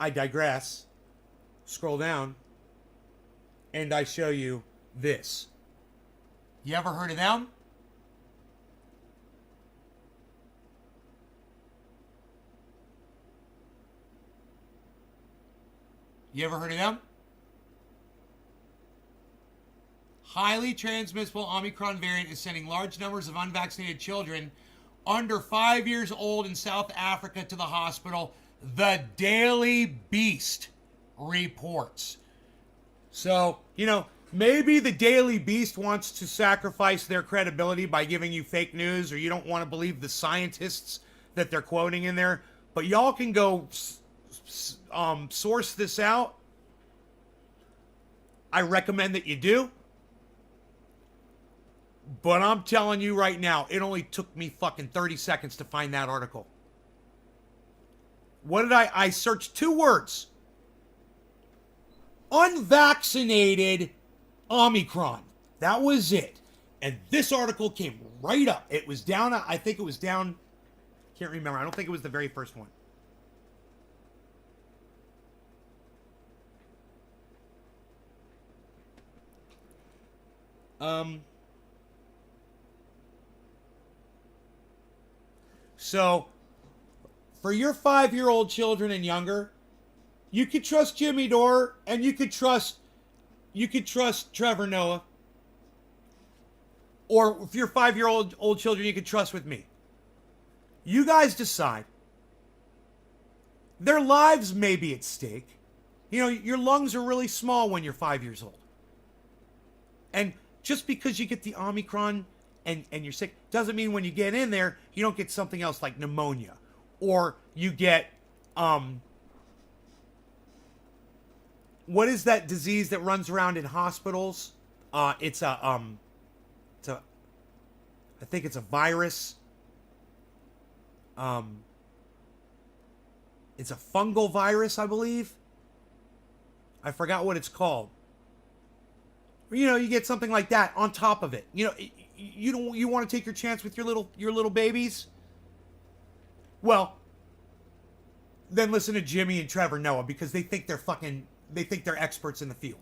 I digress. Scroll down. And I show you this. You ever heard of them? You ever heard of them? Highly transmissible Omicron variant is sending large numbers of unvaccinated children under 5 years old in South Africa to the hospital, the Daily Beast reports. So, maybe the Daily Beast wants to sacrifice their credibility by giving you fake news, or you don't want to believe the scientists that they're quoting in there. But y'all can go source this out. I recommend that you do. But I'm telling you right now, it only took me fucking 30 seconds to find that article. What did I searched 2 words. Unvaccinated Omicron. That was it. And this article came right up. It was down, I think it was down, can't remember. I don't think it was the very first one. So, for your 5-year-old children and younger, you could trust Jimmy Dore, and you could trust Trevor Noah. Or if you're 5-year-old children, you could trust with me. You guys decide. Their lives may be at stake. Your lungs are really small when you're 5 years old. And just because you get the Omicron and you're sick doesn't mean when you get in there, you don't get something else like pneumonia. Or you get, what is that disease that runs around in hospitals? I think it's a virus. It's a fungal virus, I believe. I forgot what it's called. You get something like that on top of it. You want to take your chance with your little babies? Well, then listen to Jimmy and Trevor Noah, because they think they're experts in the field.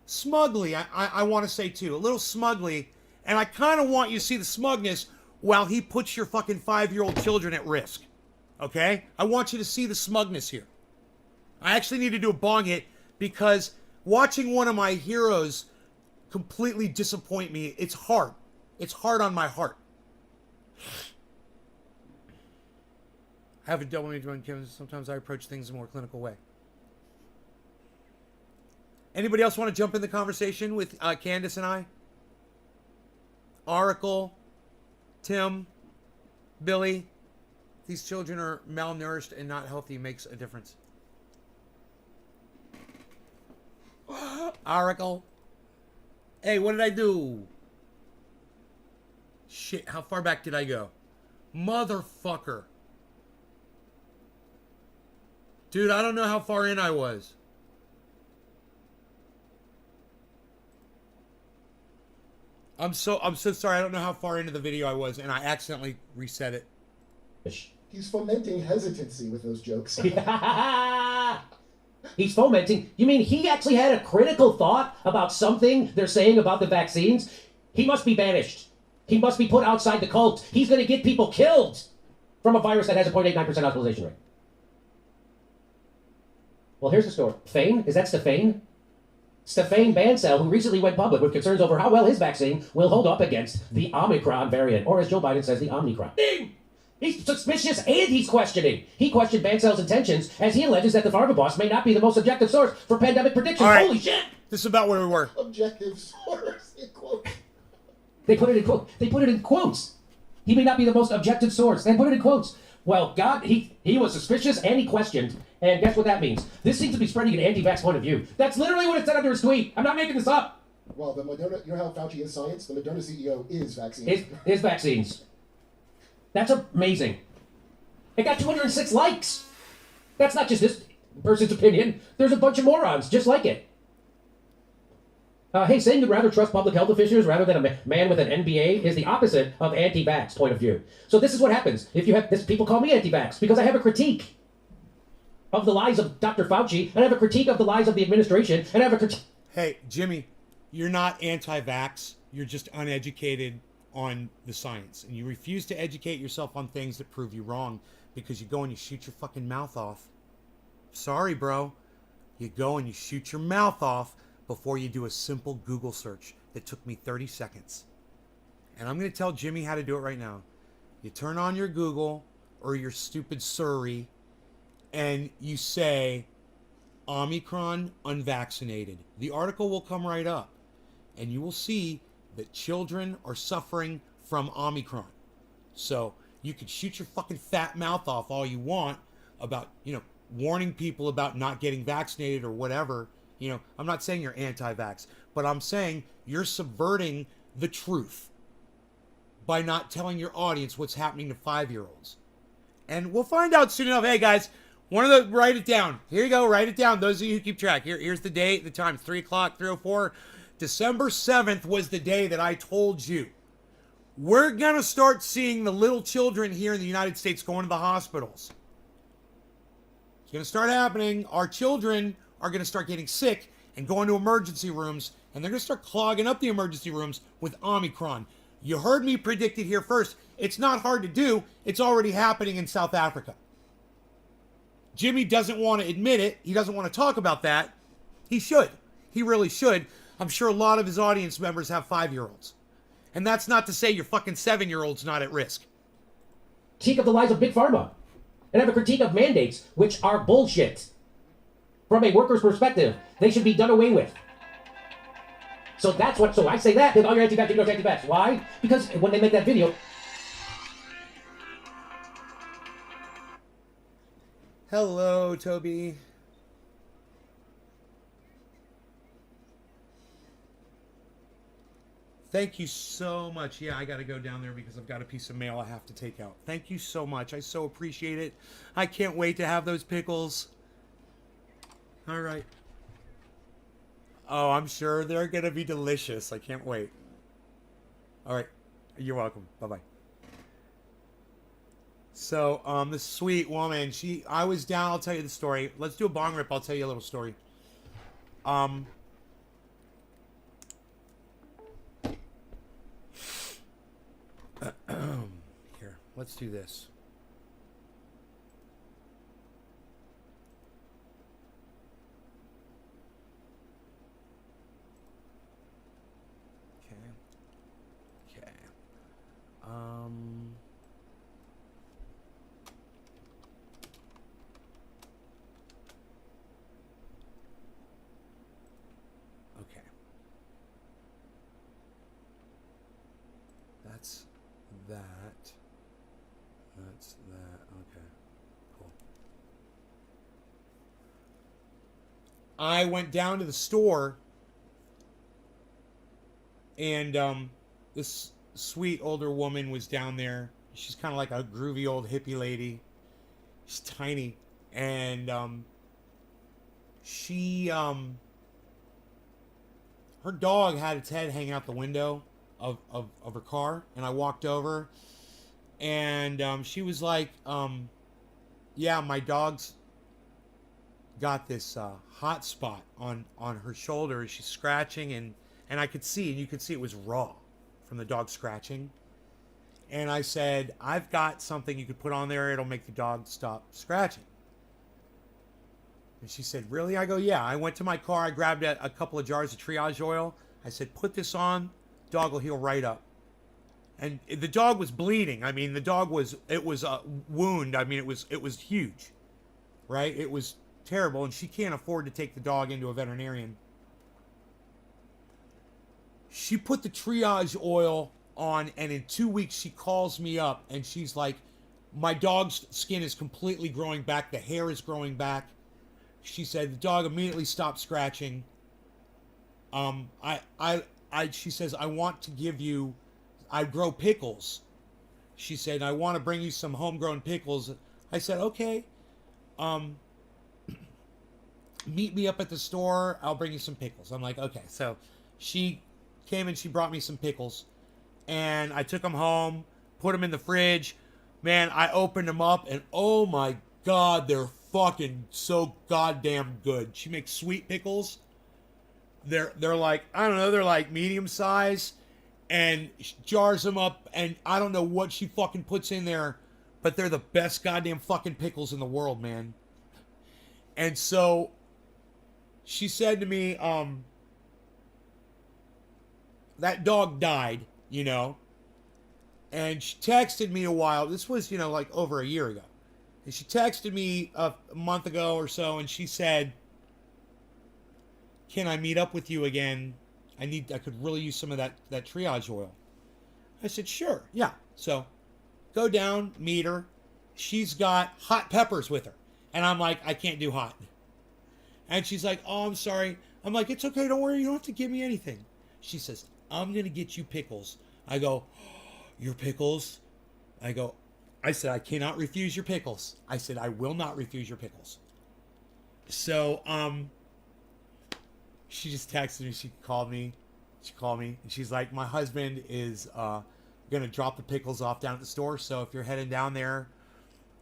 Smugly, I want to say too, a little smugly, and I kind of want you to see the smugness while he puts your fucking 5-year-old children at risk. Okay? I want you to see the smugness here. I actually need to do a bong hit, because watching one of my heroes completely disappoint me, it's hard. It's hard on my heart. I have a double major on Kevin. Sometimes I approach things in a more clinical way. Anybody else want to jump in the conversation with Candace and I? Oracle, Tim, Billy. These children are malnourished and not healthy makes a difference. Oracle. Hey, what did I do? Shit, how far back did I go? Motherfucker. Dude, I don't know how far in I was. I'm so sorry. I don't know how far into the video I was, and I accidentally reset it. He's fomenting hesitancy with those jokes. He's fomenting. You mean he actually had a critical thought about something they're saying about the vaccines? He must be banished. He must be put outside the cult. He's going to get people killed from a virus that has a 0.89% hospitalization rate. Well, here's the story. Fane? Is that Stefane? Stefane Bancel, who recently went public with concerns over how well his vaccine will hold up against the Omicron variant, or as Joe Biden says, the Omnicron. He's suspicious and he's questioning. He questioned Bancel's intentions as he alleges that the pharma boss may not be the most objective source for pandemic predictions. Right. Holy shit! This is about where we were. Objective source, in quote. They put it in quotes. They put it in quotes. He may not be the most objective source. They put it in quotes. Well, God, he was suspicious and he questioned. And guess what that means? This seems to be spreading an anti-vax point of view. That's literally what it said under his tweet. I'm not making this up. Well, the Moderna, you know how Fauci is science? The Moderna CEO is vaccines. His vaccines. That's amazing. It got 206 likes. That's not just this person's opinion. There's a bunch of morons just like it. Hey, saying you'd rather trust public health officials rather than a man with an MBA is the opposite of anti-vax point of view. So this is what happens. If you have this, people call me anti-vax because I have a critique of the lies of Dr. Fauci, and I have a critique of the lies of the administration, and I have a critique. Hey, Jimmy, you're not anti-vax. You're just uneducated on the science. And you refuse to educate yourself on things that prove you wrong because you go and you shoot your fucking mouth off. Sorry, bro. You go and you shoot your mouth off before you do a simple Google search that took me 30 seconds. And I'm going to tell Jimmy how to do it right now. You turn on your Google or your stupid Siri and you say Omicron unvaccinated. The article will come right up and you will see that children are suffering from Omicron. So you can shoot your fucking fat mouth off all you want about, warning people about not getting vaccinated or whatever. I'm not saying you're anti-vax, but I'm saying you're subverting the truth by not telling your audience what's happening to 5-year-olds. And we'll find out soon enough. Hey, guys, write it down. Here you go. Write it down. Those of you who keep track. Here's the date, the time. 3 o'clock, 3:04. December 7th was the day that I told you. We're going to start seeing the little children here in the United States going to the hospitals. It's going to start happening. Our children are going to start getting sick and going to emergency rooms, and they're going to start clogging up the emergency rooms with Omicron. You heard me predict it here first. It's not hard to do. It's already happening in South Africa. Jimmy doesn't want to admit it. He doesn't want to talk about that. He should. He really should. I'm sure a lot of his audience members have 5-year-olds. And that's not to say your fucking 7-year-old's not at risk. Critique of the lies of Big Pharma. And have a critique of mandates, which are bullshit. From a worker's perspective, they should be done away with. So I say that, you're anti-vax, you're anti-vax. Why? Because when they make that video... Hello, Toby. Thank you so much. Yeah, I got to go down there because I've got a piece of mail I have to take out. Thank you so much. I so appreciate it. I can't wait to have those pickles. All right. Oh, I'm sure they're going to be delicious. I can't wait. All right. You're welcome. Bye-bye. So, this sweet woman, I was down, I'll tell you the story. Let's do a bong rip, I'll tell you a little story. Here, let's do this. Okay. Okay. That's that. That's that. Okay. Cool. I went down to the store and this sweet older woman was down there. She's kind of like a groovy old hippie lady. She's tiny. And she her dog had its head hanging out the window of her car, and I walked over and she was like, yeah, my dog's got this hot spot on her shoulder. She's scratching, and I could see, and you could see it was raw from the dog scratching. And I said, I've got something you could put on there. It'll make the dog stop scratching. And she said, really? I go, yeah. I went to my car. I grabbed a couple of jars of triage oil. I said, put this on. Dog will heal right up. And the dog was bleeding. I mean, it was a wound. I mean, it was huge, right? It was terrible. And she can't afford to take the dog into a veterinarian. She put the triage oil on, and in 2 weeks she calls me up and she's like, my dog's skin is completely growing back. The hair is growing back. She said the dog immediately stopped scratching. She says, I want to give you, I grow pickles. She said, I want to bring you some homegrown pickles. I said, okay, meet me up at the store. I'll bring you some pickles. I'm like, okay. So she came and she brought me some pickles. And I took them home, put them in the fridge. Man, I opened them up and oh my God, they're fucking so goddamn good. She makes sweet pickles. They're like, I don't know, they're like medium size. And she jars them up and I don't know what she fucking puts in there. But they're the best goddamn fucking pickles in the world, man. And so she said to me, that dog died, you know. And she texted me a while. This was, you know, like over a year ago. And she texted me a month ago or so, and she said, "Can I meet up with you again? I could really use some of that triage oil." I said, "Sure, yeah." So go down, meet her. She's got hot peppers with her. And I'm like, "I can't do hot." And she's like, "Oh, I'm sorry." I'm like, "It's okay, don't worry, you don't have to give me anything." She says, "I'm going to get you pickles." I go, "Your pickles?" I said, "I cannot refuse your pickles." I said, "I will not refuse your pickles." So, she just texted me. She called me, and she's like, "My husband is gonna drop the pickles off down at the store. So if you're heading down there,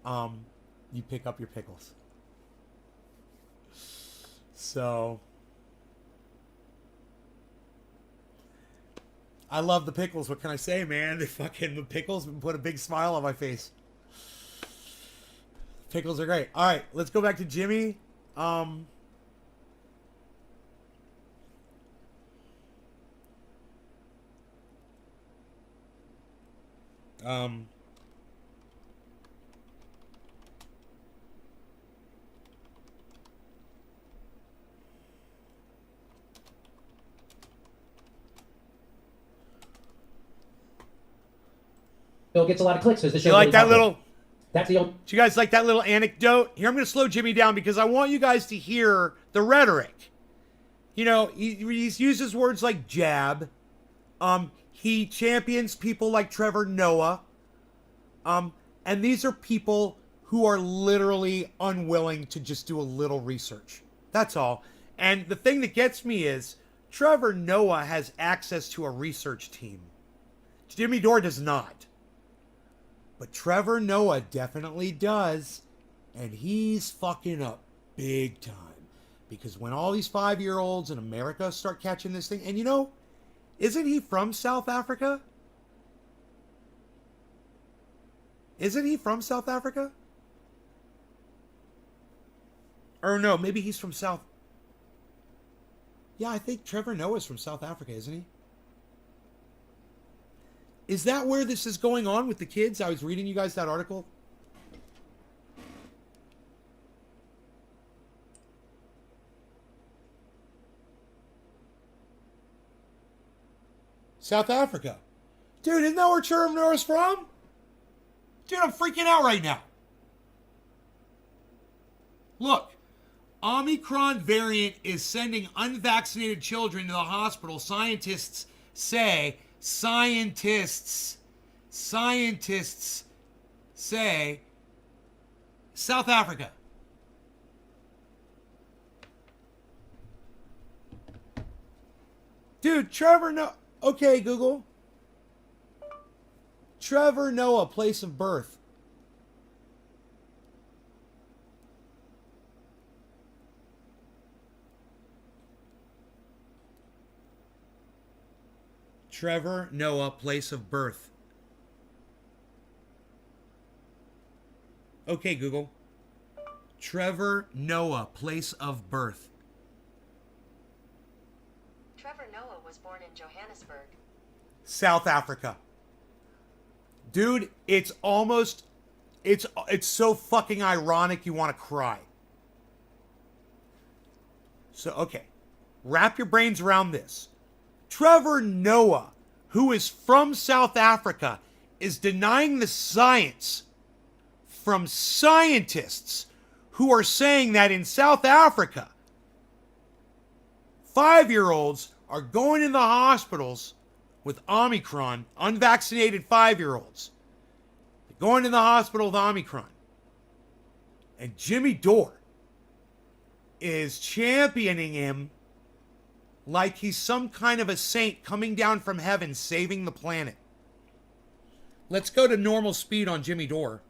you pick up your pickles." So I love the pickles. What can I say, man? The pickles put a big smile on my face. Pickles are great. All right, let's go back to Jimmy. Bill gets a lot of clicks because the show. You like that little? That's the only. Do you guys like that little anecdote? Here, I'm going to slow Jimmy down because I want you guys to hear the rhetoric. You know, he uses words like jab. He champions people like Trevor Noah. And these are people who are literally unwilling to just do a little research. That's all. And the thing that gets me is Trevor Noah has access to a research team. Jimmy Dore does not. But Trevor Noah definitely does. And he's fucking up big time. Because when all these 5-year-olds in America start catching this thing, and you know, isn't he from South Africa? Isn't he from South Africa? Or no, maybe he's from South... Yeah, I think Trevor Noah's from South Africa, isn't he? Is that where this is going on with the kids? I was reading you guys that article. South Africa. Dude, isn't that where Trevor Noah's from? Dude, I'm freaking out right now. Look, Omicron variant is sending unvaccinated children to the hospital. Scientists say South Africa. Dude, Trevor Noah. Okay, Google. Trevor Noah, place of birth. Trevor Noah, place of birth. Okay, Google. Trevor Noah, place of birth. Trevor Noah was born in Johannesburg. South Africa. Dude, it's so fucking ironic you want to cry. So, okay. Wrap your brains around this. Trevor Noah, who is from South Africa, is denying the science from scientists who are saying that in South Africa, 5-year-olds are going in the hospitals with Omicron, unvaccinated 5-year-olds. They're going to the hospital with Omicron. And Jimmy Dore is championing him like he's some kind of a saint coming down from heaven saving the planet. Let's go to normal speed on Jimmy Dore.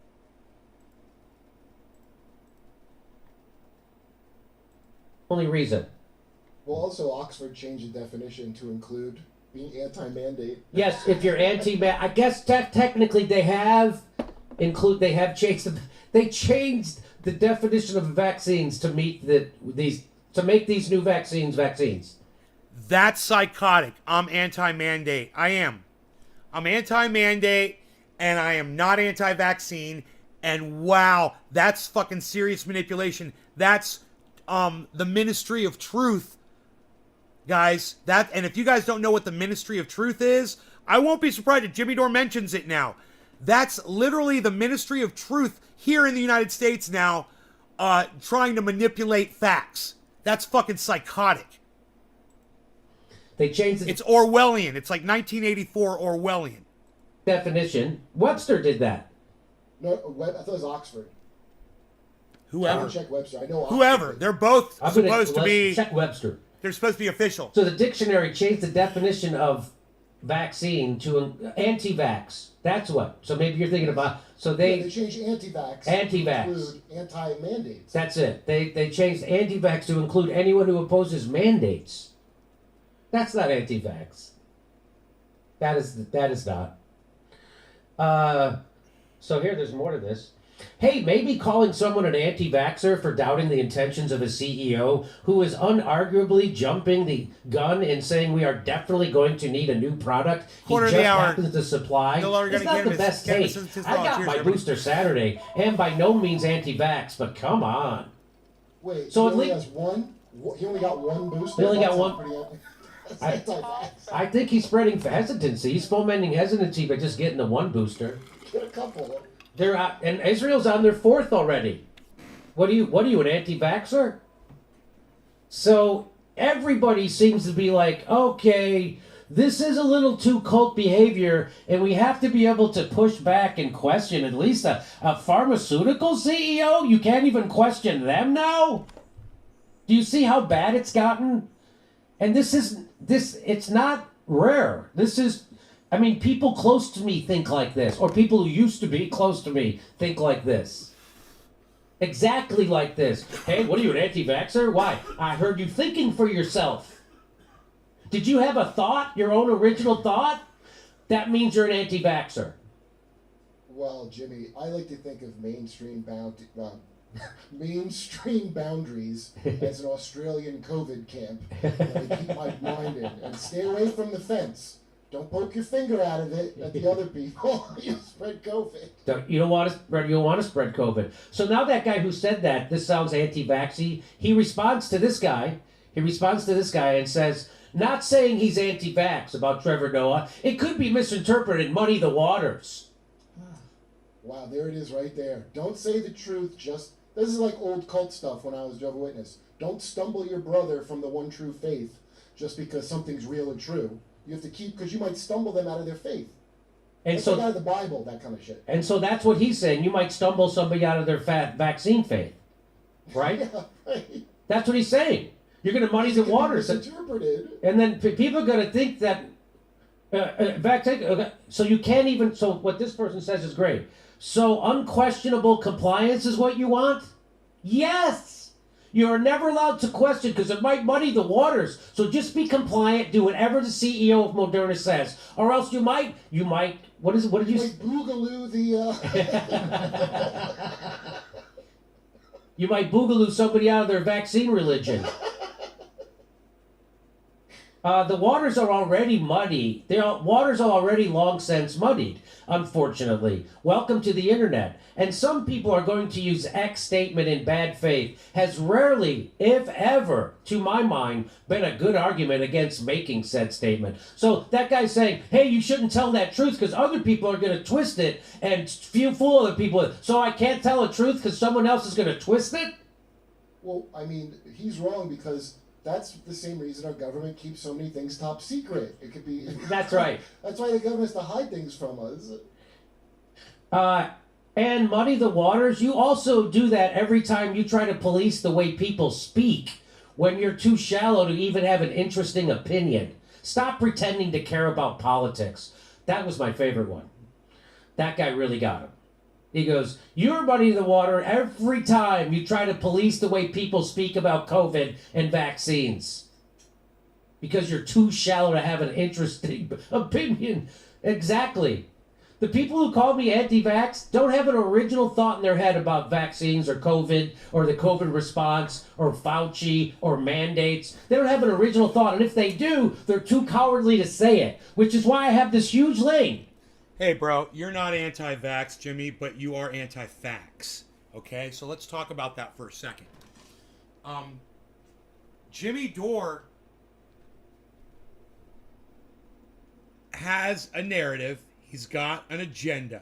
Only reason. Well, also Oxford changed the definition to include being anti-mandate. Yes, if you're anti-man, I guess technically they have changed the definition of vaccines to meet to make these new vaccines. That's psychotic. I'm anti-mandate. I am. I'm anti-mandate, and I am not anti-vaccine. And wow, that's fucking serious manipulation. That's the Ministry of Truth, guys. And if you guys don't know what the Ministry of Truth is, I won't be surprised if Jimmy Dore mentions it now. That's literally the Ministry of Truth here in the United States now, trying to manipulate facts. That's fucking psychotic. They changed It's Orwellian. It's like 1984 Orwellian. definition. Webster did that. No, I thought it was Oxford. I Whoever. didn't check Webster. I know Oxford. Whoever. They're both I'm gonna- supposed to let's be. check Webster. They're supposed to be official. So the dictionary changed the definition of vaccine to anti-vax. That's what. So maybe you're thinking about. So They changed anti-vax. Anti-vax. To include anti-mandates. That's it. They changed anti-vax to include anyone who opposes mandates. That's not anti-vax. That is not. So there's more to this. Hey, maybe calling someone an anti-vaxxer for doubting the intentions of a CEO who is unarguably jumping the gun and saying we are definitely going to need a new product he Quarter of just the hour. happens to supply. No longer It's gonna not the canvass- best take. canvass his I got volunteers, my everybody. booster Saturday, and by no means anti-vax, but come on. Wait, So he at only least- has one? He only got one booster? He only got That one. sounds pretty That's I- anti-vax. I think he's spreading hesitancy. He's fomenting hesitancy by just getting the one booster. Get a couple. They're and Israel's on their fourth already. What are you, an anti-vaxxer? So everybody seems to be like, okay, this is a little too cult behavior, and we have to be able to push back and question at least a pharmaceutical CEO. You can't even question them now. Do you see how bad it's gotten? And it's not rare. I mean, people close to me think like this, or people who used to be close to me think like this. Exactly like this. Hey, what are you, an anti-vaxxer? Why? I heard you thinking for yourself. Did you have a thought, your own original thought? That means you're an anti-vaxxer. Well, Jimmy, I like to think of mainstream boundaries as an Australian COVID camp. And I keep my mind in and stay away from the fence. Don't poke your finger out of it at the other people. You spread COVID. You don't want to spread COVID. So now that guy who said that, this sounds anti-vaxxy, he responds to this guy and says, not saying he's anti-vax about Trevor Noah. It could be misinterpreted, muddy the waters. Wow, there it is right there. Don't say the truth, this is like old cult stuff when I was Jehovah's Witness. Don't stumble your brother from the one true faith just because something's real and true. You have to because you might stumble them out of their faith. And That's so, like out of the Bible, that kind of shit. and so that's what he's saying. You might stumble somebody out of their vaccine faith. Right? Yeah, right. That's what he's saying. You're going to muddy the It can be waters. misinterpreted. And then people are going to think that so you can't even. So what this person says is great. So unquestionable compliance is what you want? Yes. You are never allowed to question because it might muddy the waters. So just be compliant. Do whatever the CEO of Moderna says, or else you might. What is it? What did you? Like boogaloo the. You might boogaloo somebody out of their vaccine religion. The waters are already muddy. Waters are already long since muddied, unfortunately. Welcome to the internet. And some people are going to use X statement in bad faith. Has rarely, if ever, to my mind, been a good argument against making said statement. So that guy's saying, hey, you shouldn't tell that truth because other people are going to twist it and fool other people. So I can't tell the truth because someone else is going to twist it? Well, I mean, he's wrong because that's the same reason our government keeps so many things top secret. It could be. That's right. That's why the government has to hide things from us. and muddy the waters. You also do that every time you try to police the way people speak when you're too shallow to even have an interesting opinion. Stop pretending to care about politics. That was my favorite one. That guy really got him. He goes, you're muddying the water every time you try to police the way people speak about COVID and vaccines. Because you're too shallow to have an interesting opinion. Exactly. The people who call me anti-vax don't have an original thought in their head about vaccines or COVID or the COVID response or Fauci or mandates. They don't have an original thought. And if they do, they're too cowardly to say it, which is why I have this huge lane. Hey, bro, you're not anti-vax, Jimmy, but you are anti-fax. Okay? So let's talk about that for a second. Jimmy Dore has a narrative. He's got an agenda.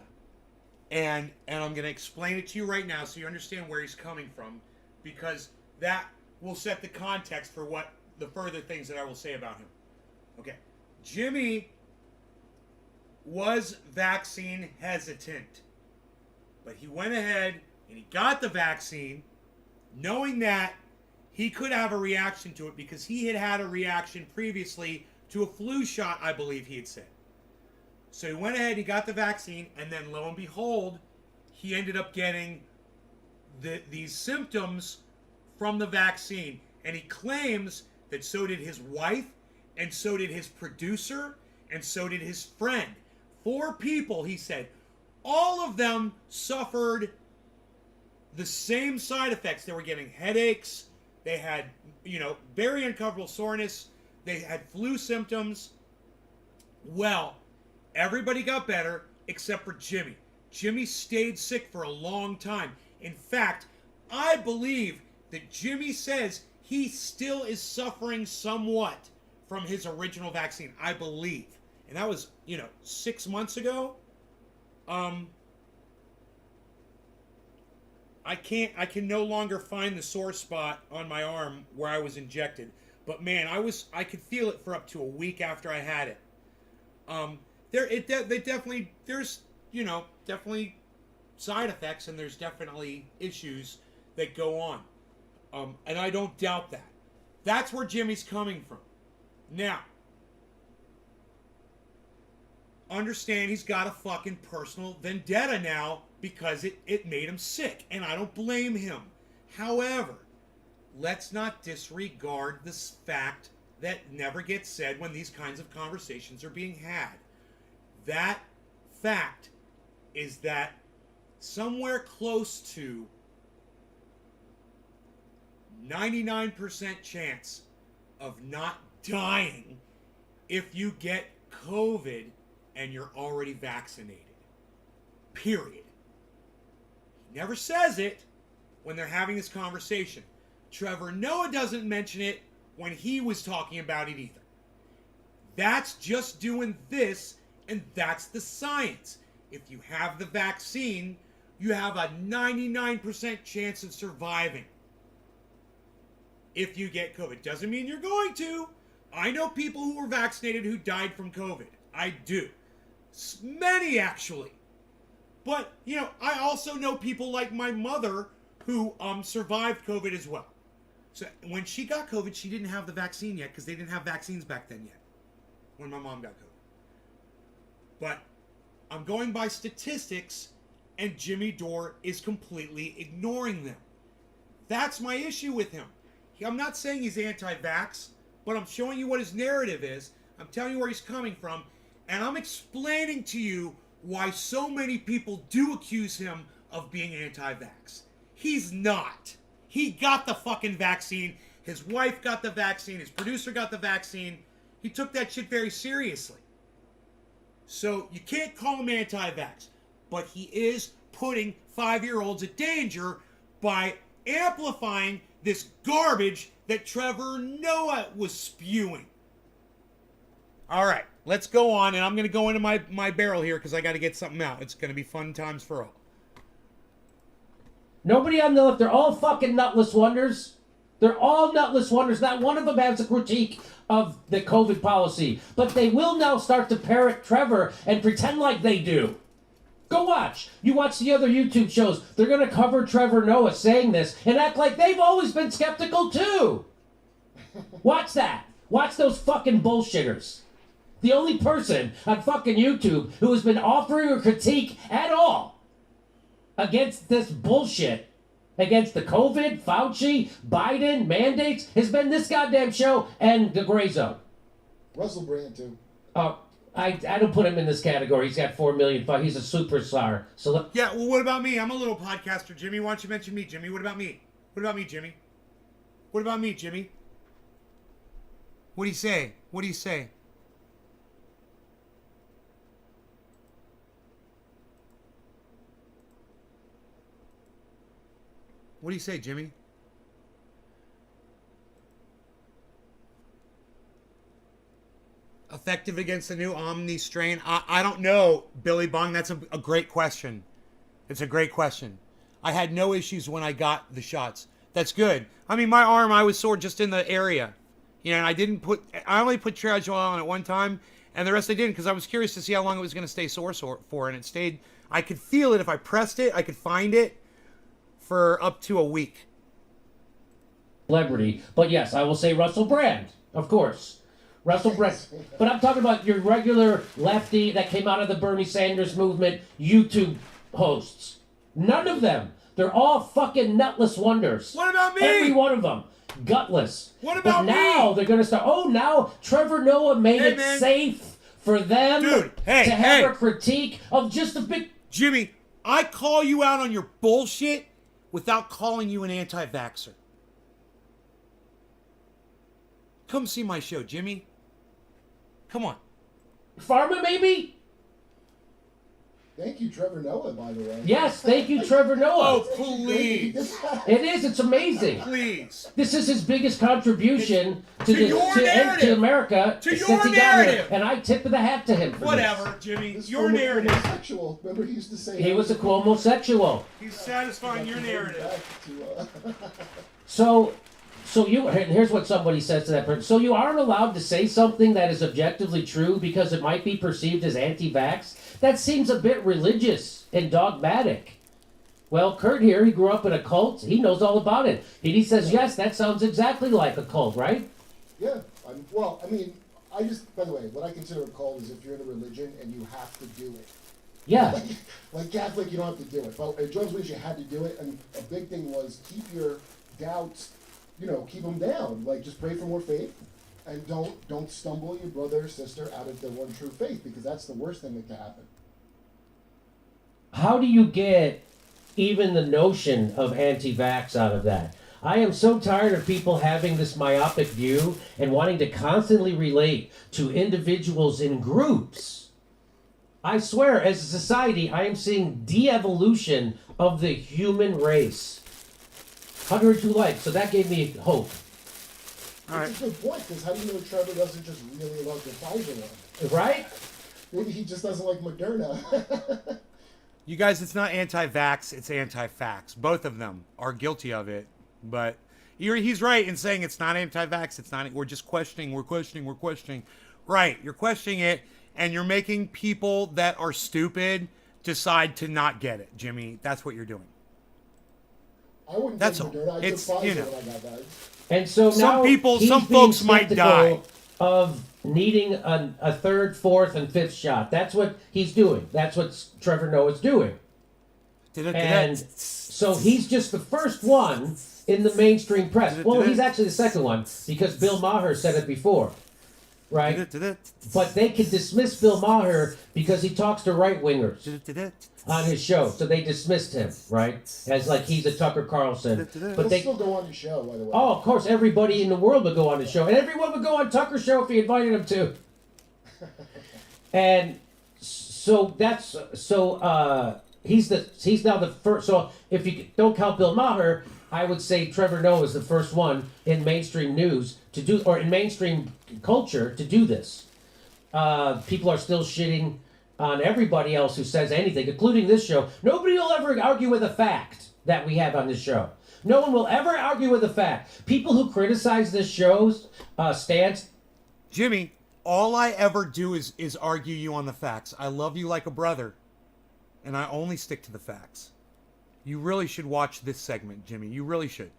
And I'm going to explain it to you right now so you understand where he's coming from, because that will set the context for what the further things that I will say about him. Okay. Jimmy was vaccine hesitant, but he went ahead and he got the vaccine knowing that he could have a reaction to it because he had had a reaction previously to a flu shot, I believe he had said. So he went ahead, he got the vaccine, and then lo and behold, he ended up getting these symptoms from the vaccine. And he claims that so did his wife, and so did his producer, and so did his friend. 4 people, he said. All of them suffered the same side effects. They were getting headaches. They had, very uncomfortable soreness. They had flu symptoms. Well, everybody got better except for Jimmy. Jimmy stayed sick for a long time. In fact, I believe that Jimmy says he still is suffering somewhat from his original vaccine. I believe. And that was, 6 months ago. I can no longer find the sore spot on my arm where I was injected. But man, I could feel it for up to a week after I had it. There's definitely side effects, and there's definitely issues that go on. And I don't doubt that. That's where Jimmy's coming from. Now, understand he's got a fucking personal vendetta now because it made him sick, and I don't blame him. However, let's not disregard this fact that never gets said when these kinds of conversations are being had. That fact is that somewhere close to 99% chance of not dying if you get COVID and you're already vaccinated. Period. He never says it when they're having this conversation. Trevor Noah doesn't mention it when he was talking about it either. That's just doing this, and that's the science. If you have the vaccine, you have a 99% chance of surviving. If you get COVID. Doesn't mean you're going to. I know people who were vaccinated who died from COVID. I do. Many, actually. But, I also know people like my mother who survived COVID as well. So when she got COVID, she didn't have the vaccine yet because they didn't have vaccines back then yet when my mom got COVID. But I'm going by statistics, and Jimmy Dore is completely ignoring them. That's my issue with him. I'm not saying he's anti-vax, but I'm showing you what his narrative is. I'm telling you where he's coming from, and I'm explaining to you why so many people do accuse him of being anti-vax. He's not. He got the fucking vaccine. His wife got the vaccine. His producer got the vaccine. He took that shit very seriously. So you can't call him anti-vax. But he is putting 5-year-olds at danger by amplifying this garbage that Trevor Noah was spewing. All right, let's go on. And I'm going to go into my barrel here because I got to get something out. It's going to be fun times for all. Nobody on the left, they're all fucking nutless wonders. They're all nutless wonders. Not one of them has a critique of the COVID policy. But they will now start to parrot Trevor and pretend like they do. Go watch. You watch the other YouTube shows. They're going to cover Trevor Noah saying this and act like they've always been skeptical too. Watch that. Watch those fucking bullshitters. The only person on fucking YouTube who has been offering a critique at all against this bullshit, against the COVID, Fauci, Biden, mandates, has been this goddamn show and the Gray Zone. Russell Brand too. I don't put him in this category. He's got 4 million. He's a superstar. So Yeah, well, what about me? I'm a little podcaster, Jimmy. Why don't you mention me, Jimmy? What about me? What about me, Jimmy? What about me, Jimmy? What do you say? What do you say? What do you say, Jimmy? Effective against the new Omni strain? I don't know, Billy Bong. That's a great question. It's a great question. I had no issues when I got the shots. That's good. I mean, my arm, I was sore just in the area. You know, and I only put triage oil on it one time, and the rest I didn't because I was curious to see how long it was going to stay sore for, and it stayed. I could feel it if I pressed it. I could find it for up to a week. celebrity. But yes, I will say Russell Brand, of course. Russell Brand. But I'm talking about your regular lefty that came out of the Bernie Sanders movement YouTube hosts. None of them. They're all fucking nutless wonders. What about me? Every one of them. Gutless. What about but now me? they're going to start, now Trevor Noah made it man. safe for them Dude, to have a critique of just a big... Jimmy, I call you out on your bullshit without calling you an anti-vaxxer. Come see my show, Jimmy. Come on. Pharma, maybe? Thank you, Trevor Noah, by the way. Yes, thank you, Trevor Noah. Oh, please. It is. It's amazing. Please. This is his biggest contribution to your narrative. to America To since your he got here. narrative. And I tip of the hat to him for Whatever, Jimmy. This Your former narrative. homosexual. Remember he used to say this. He was a homosexual. He's satisfying your narrative. So you, and here's what somebody says to that person. So you aren't allowed to say something that is objectively true because it might be perceived as anti-vax? That seems a bit religious and dogmatic. Well, Kurt here, he grew up in a cult. He knows all about it. And he says, yes, that sounds exactly like a cult, right? Yeah. By the way, what I consider a cult is if you're in a religion and you have to do it. Yeah. Like Catholic, you don't have to do it. But at Jones Witch, you had to do it. And a big thing was keep your doubts, keep them down. Like, just pray for more faith. And don't stumble your brother or sister out of their one true faith, because that's the worst thing that can happen. How do you get even the notion of anti-vax out of that? I am so tired of people having this myopic view and wanting to constantly relate to individuals in groups. I swear, as a society, I am seeing de-evolution of the human race. 102 likes, so that gave me hope. That's a good point, because how do you know Trevor doesn't just really love the Pfizer one? Right? Maybe he just doesn't like Moderna. You guys, it's not anti-vax, it's anti-fax. Both of them are guilty of it. But he's right in saying it's not anti-vax, it's not, we're just questioning. Right, you're questioning it, and you're making people that are stupid decide to not get it, Jimmy. That's what you're doing. I wouldn't That's take Moderna. I took it's, Pfizer when I got that. And so now some folks might die of needing a third, fourth, and fifth shot. That's what he's doing. That's what Trevor Noah's doing. And so he's just the first one in the mainstream press. Well, he's actually the second one because Bill Maher said it before, right? But they could dismiss Bill Maher because he talks to right-wingers on his show. So they dismissed him, right? As like he's a Tucker Carlson. But He'll still go on the show, by the way. Oh, of course, everybody in the world would go on the show. And everyone would go on Tucker's show if he invited them to. And so he's now the first. So if you don't count Bill Maher, I would say Trevor Noah is the first one in mainstream news to do, or in mainstream culture to do this. People are still shitting on everybody else who says anything, including this show. Nobody will ever argue with a fact that we have on this show. No one will ever argue with a fact. People who criticize this show's stance. Jimmy, all I ever do is argue you on the facts. I love you like a brother. and I only stick to the facts. You really should watch this segment, Jimmy. You really should.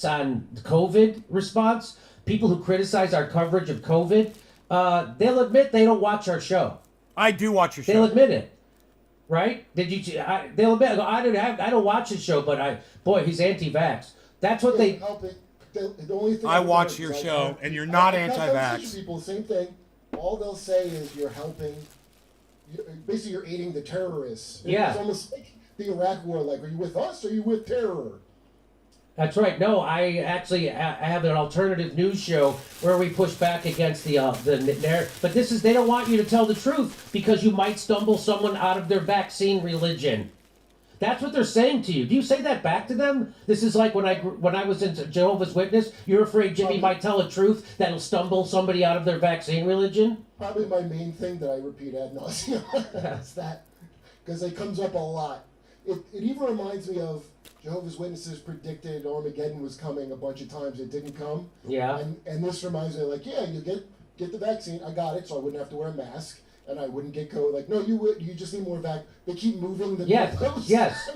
On the COVID response, people who criticize our coverage of COVID, they'll admit they don't watch our show. I do watch your show. They'll admit it, right? They'll admit, I don't watch his show, but he's anti-vax. That's what they. The only thing I watch your show, and you're not anti-vax. People, same thing. All they'll say is you're helping. Basically, you're aiding the terrorists. Yeah. It's almost like the Iraq War. Like, are you with us or are you with terror? That's right. No, I actually have an alternative news show where we push back against the narrative. But they don't want you to tell the truth because you might stumble someone out of their vaccine religion. That's what they're saying to you. Do you say that back to them? This is like when I was in Jehovah's Witness. You're afraid Jimmy might tell a truth that'll stumble somebody out of their vaccine religion? Probably my main thing that I repeat ad nauseum is that, because it comes up a lot. It even reminds me of Jehovah's Witnesses predicted Armageddon was coming a bunch of times. It didn't come. Yeah. And this reminds me, like, yeah, you get the vaccine. I got it, so I wouldn't have to wear a mask. And I wouldn't get COVID. Like, no, you would. You just need more vac. They keep moving the goalposts. Yes.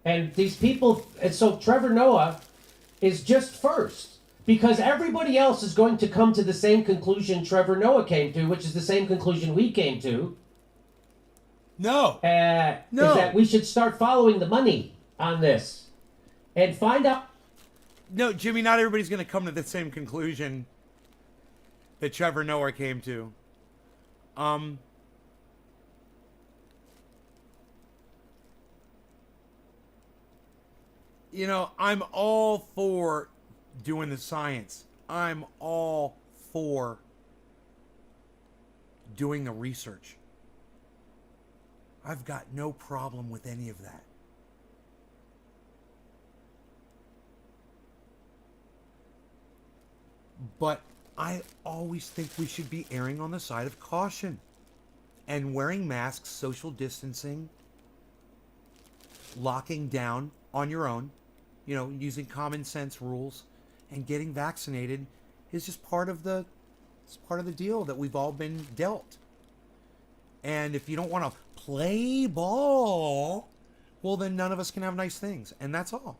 And these people. And so Trevor Noah is just first because everybody else is going to come to the same conclusion Trevor Noah came to, which is the same conclusion we came to. No. No. Is that we should start following the money on this and find out. No, Jimmy, not everybody's going to come to the same conclusion that Trevor Noah came to. I'm all for doing the science. I'm all for doing the research. I've got no problem with any of that. But I always think we should be erring on the side of caution and wearing masks, social distancing, locking down on your own, using common sense rules, and getting vaccinated is just part of the deal that we've all been dealt. And if you don't want to play ball, well, then none of us can have nice things. And that's all.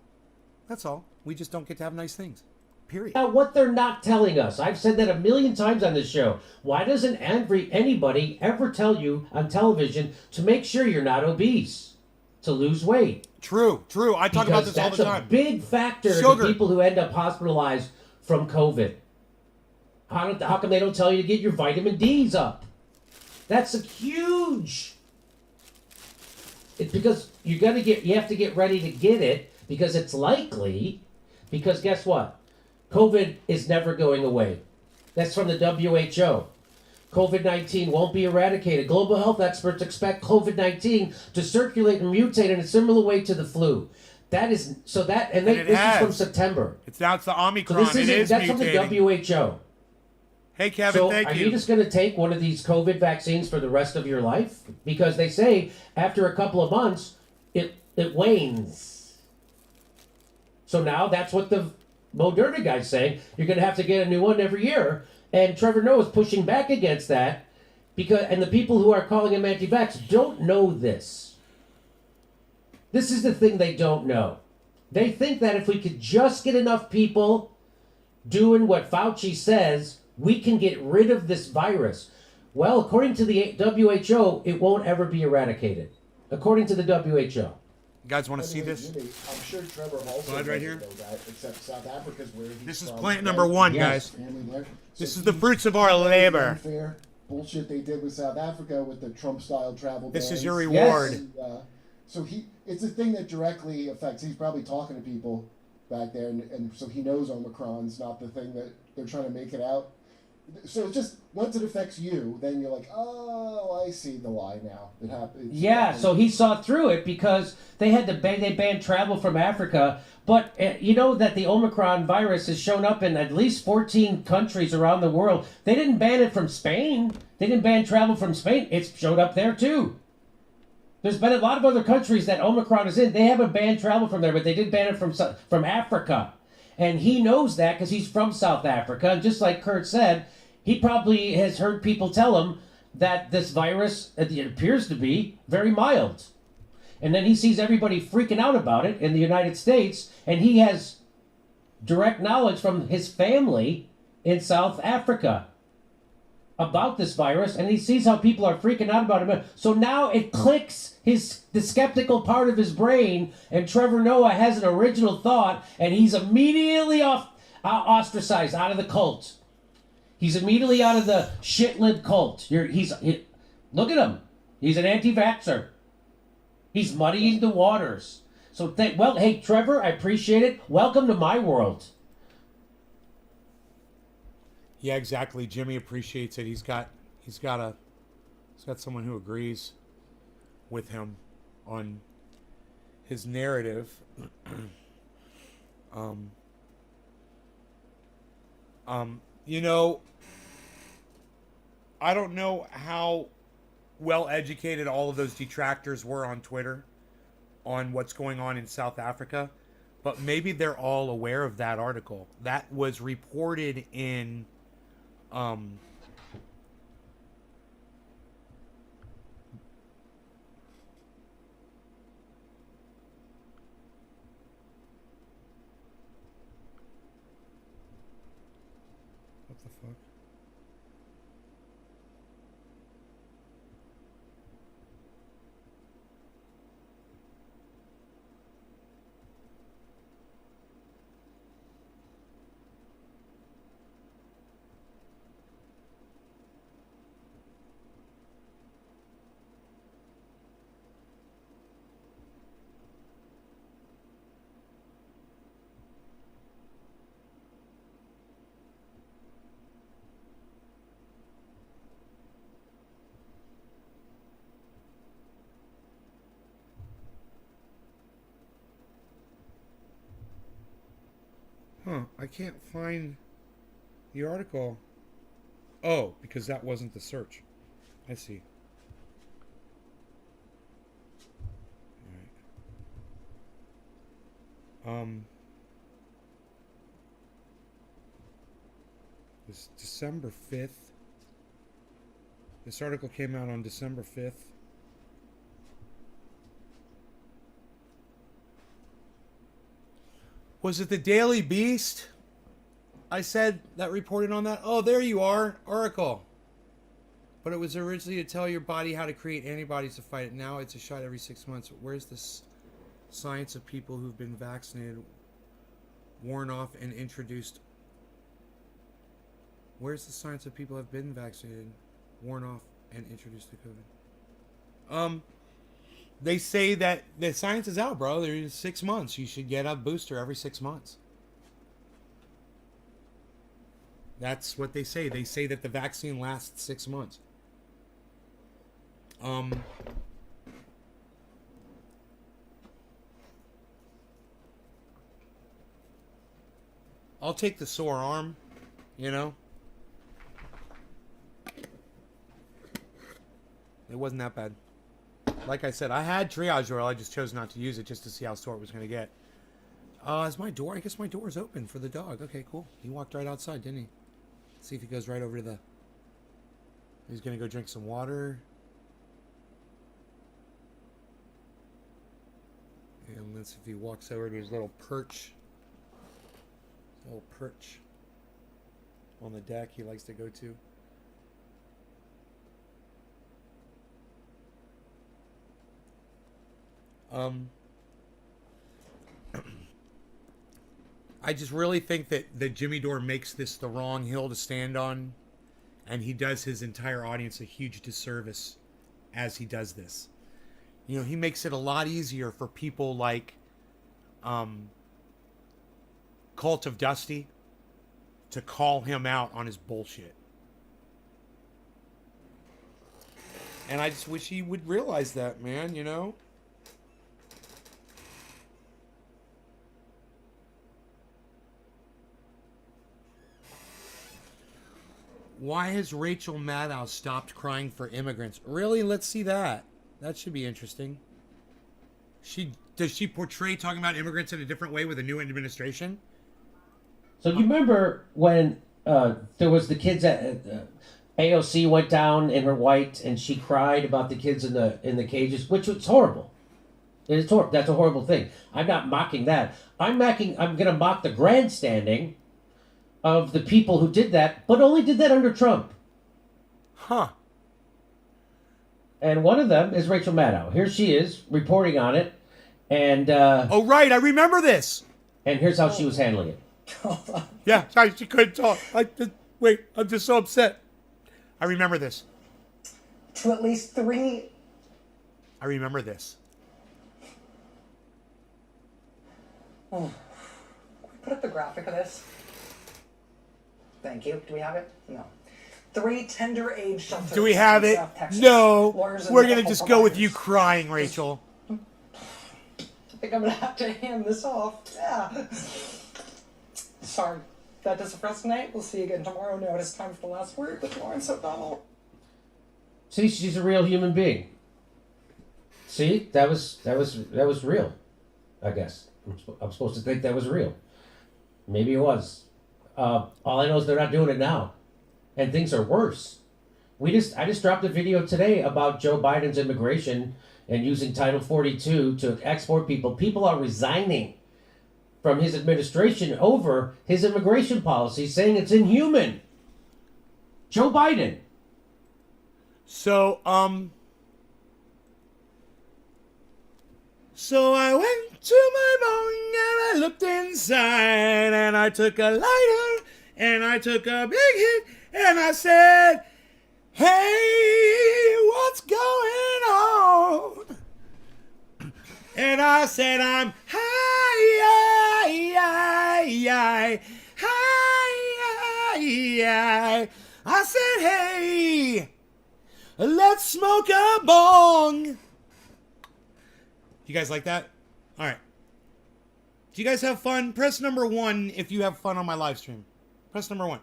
That's all. We just don't get to have nice things. Period. Now, what they're not telling us, I've said that a million times on this show. Why doesn't anybody ever tell you on television to make sure you're not obese, to lose weight? True. I talk about this all the time. That's a big factor Sugar. to people who end up hospitalized from COVID. How come they don't tell you to get your vitamin D's up? That's a huge. It's because you have to get ready to get it because it's likely. Because guess what? COVID is never going away. That's from the WHO. COVID-19 won't be eradicated. Global health experts expect COVID-19 to circulate and mutate in a similar way to the flu. This is from September. It's the Omicron. So that's from mutating. the WHO. Hey, Kevin, So thank are you. you just going to take one of these COVID vaccines for the rest of your life? Because they say after a couple of months, it wanes. So now that's what the Moderna guy's saying. You're going to have to get a new one every year. And Trevor Noah's pushing back against that. And the people who are calling him anti-vax don't know this. This is the thing they don't know. They think that if we could just get enough people doing what Fauci says, we can get rid of this virus. Well, according to the WHO, it won't ever be eradicated. According to the WHO. You guys want to see this? Jimmy, I'm sure Trevor also Right doesn't here? know that, except South Africa's where he's This is from, plant right? number 1, Yes. guys. Family there. This So is the he- fruits of our labor. unfair bullshit they did with South Africa with the Trump-style travel This is bans. your reward. Yes. And, so it's a thing that directly affects. He's probably talking to people back there, and so he knows Omicron's not the thing that they're trying to make it out. So it's just once it affects you, then you're like, oh, I see the lie now. It happens. Yeah, so he saw through it because they banned travel from Africa. But you know that the Omicron virus has shown up in at least 14 countries around the world. They didn't ban it from Spain. They didn't ban travel from Spain. It's showed up there too. There's been a lot of other countries that Omicron is in. They haven't banned travel from there, but they did ban it from Africa. And he knows that because he's from South Africa. And just like Kurt said, he probably has heard people tell him that this virus, it appears to be, very mild. And then he sees everybody freaking out about it in the United States, and he has direct knowledge from his family in South Africa about this virus, and he sees how people are freaking out about it. So now it clicks the skeptical part of his brain, and Trevor Noah has an original thought, and he's immediately ostracized out of the cult. He's immediately out of the shit-lib cult. Look at him. He's an anti-vaxxer. He's muddying the waters. So, hey, Trevor, I appreciate it. Welcome to my world. Yeah, exactly. Jimmy appreciates it. He's got someone who agrees with him on his narrative. You know, I don't know how well educated all of those detractors were on Twitter on what's going on in South Africa, but maybe they're all aware of that article that was reported in what the fuck? Huh, I can't find the article. Oh, because that wasn't the search. I see. All right. This December 5th. This article came out on December 5th. Was it the Daily Beast? I said that reported on that. Oh, there you are, article. But it was originally to tell your body how to create antibodies to fight it. Now it's a shot every 6 months. Where's this science of people who've been vaccinated, worn off, and introduced? Where's the science of people who have been vaccinated, worn off, and introduced to COVID? They say that the science is out, bro. There's 6 months. You should get a booster every 6 months. That's what they say. They say that the vaccine lasts 6 months. I'll take the sore arm, you know. It wasn't that bad. Like I said, I had triage oil. I just chose not to use it just to see how sore it was going to get. Is my door? I guess my door is open for the dog. Okay, cool. He walked right outside, didn't he? Let's see if he goes right over to the... He's going to go drink some water. And let's see if he walks over to his little perch. His little perch on the deck he likes to go to. I just really think that Jimmy Dore makes this the wrong hill to stand on, and he does his entire audience a huge disservice as he does this. You know, he makes it a lot easier for people like Cult of Dusty to call him out on his bullshit. And I just wish he would realize that, man, you know? Why has Rachel Maddow stopped crying for immigrants? Really? Let's see that. That should be interesting. Does she portray talking about immigrants in a different way with a new administration? So you remember when there was the kids at AOC went down in her white and she cried about the kids in the cages, which was horrible. It's horrible. That's a horrible thing. I'm not mocking that. I'm gonna mock the grandstanding of the people who did that, but only did that under Trump. Huh. And one of them is Rachel Maddow. Here she is reporting on it, and Oh, right. I remember this. and here's how she was handling it. Yeah, sorry, she couldn't talk. Wait, I'm just so upset. I remember this. To at least 3. I remember this. Oh. Can we put up the graphic of this? Thank you. Do we have it? No. 3 tender age shelters. Do we have in it? South Texas. No. Lawyers and We're going to medical just go with you providers. crying, Rachel. I think I'm going to have to hand this off. Yeah. Sorry. That does it for us tonight. We'll see you again tomorrow. No, it is time for the last word with Lawrence O'Donnell. See, she's a real human being. See, that was real. I guess I'm supposed to think that was real. Maybe it was. All I know is they're not doing it now, and things are worse. I just dropped a video today about Joe Biden's immigration and using Title 42 to export people. People are resigning from his administration over his immigration policy, saying it's inhuman. Joe Biden. So I went to my bong and I looked inside and I took a lighter and I took a big hit and I said, hey, what's going on? And I said, I'm high. I said, hey, let's smoke a bong. You guys like that? All right. Do you guys have fun? Press number 1 if you have fun on my live stream. Press number 1.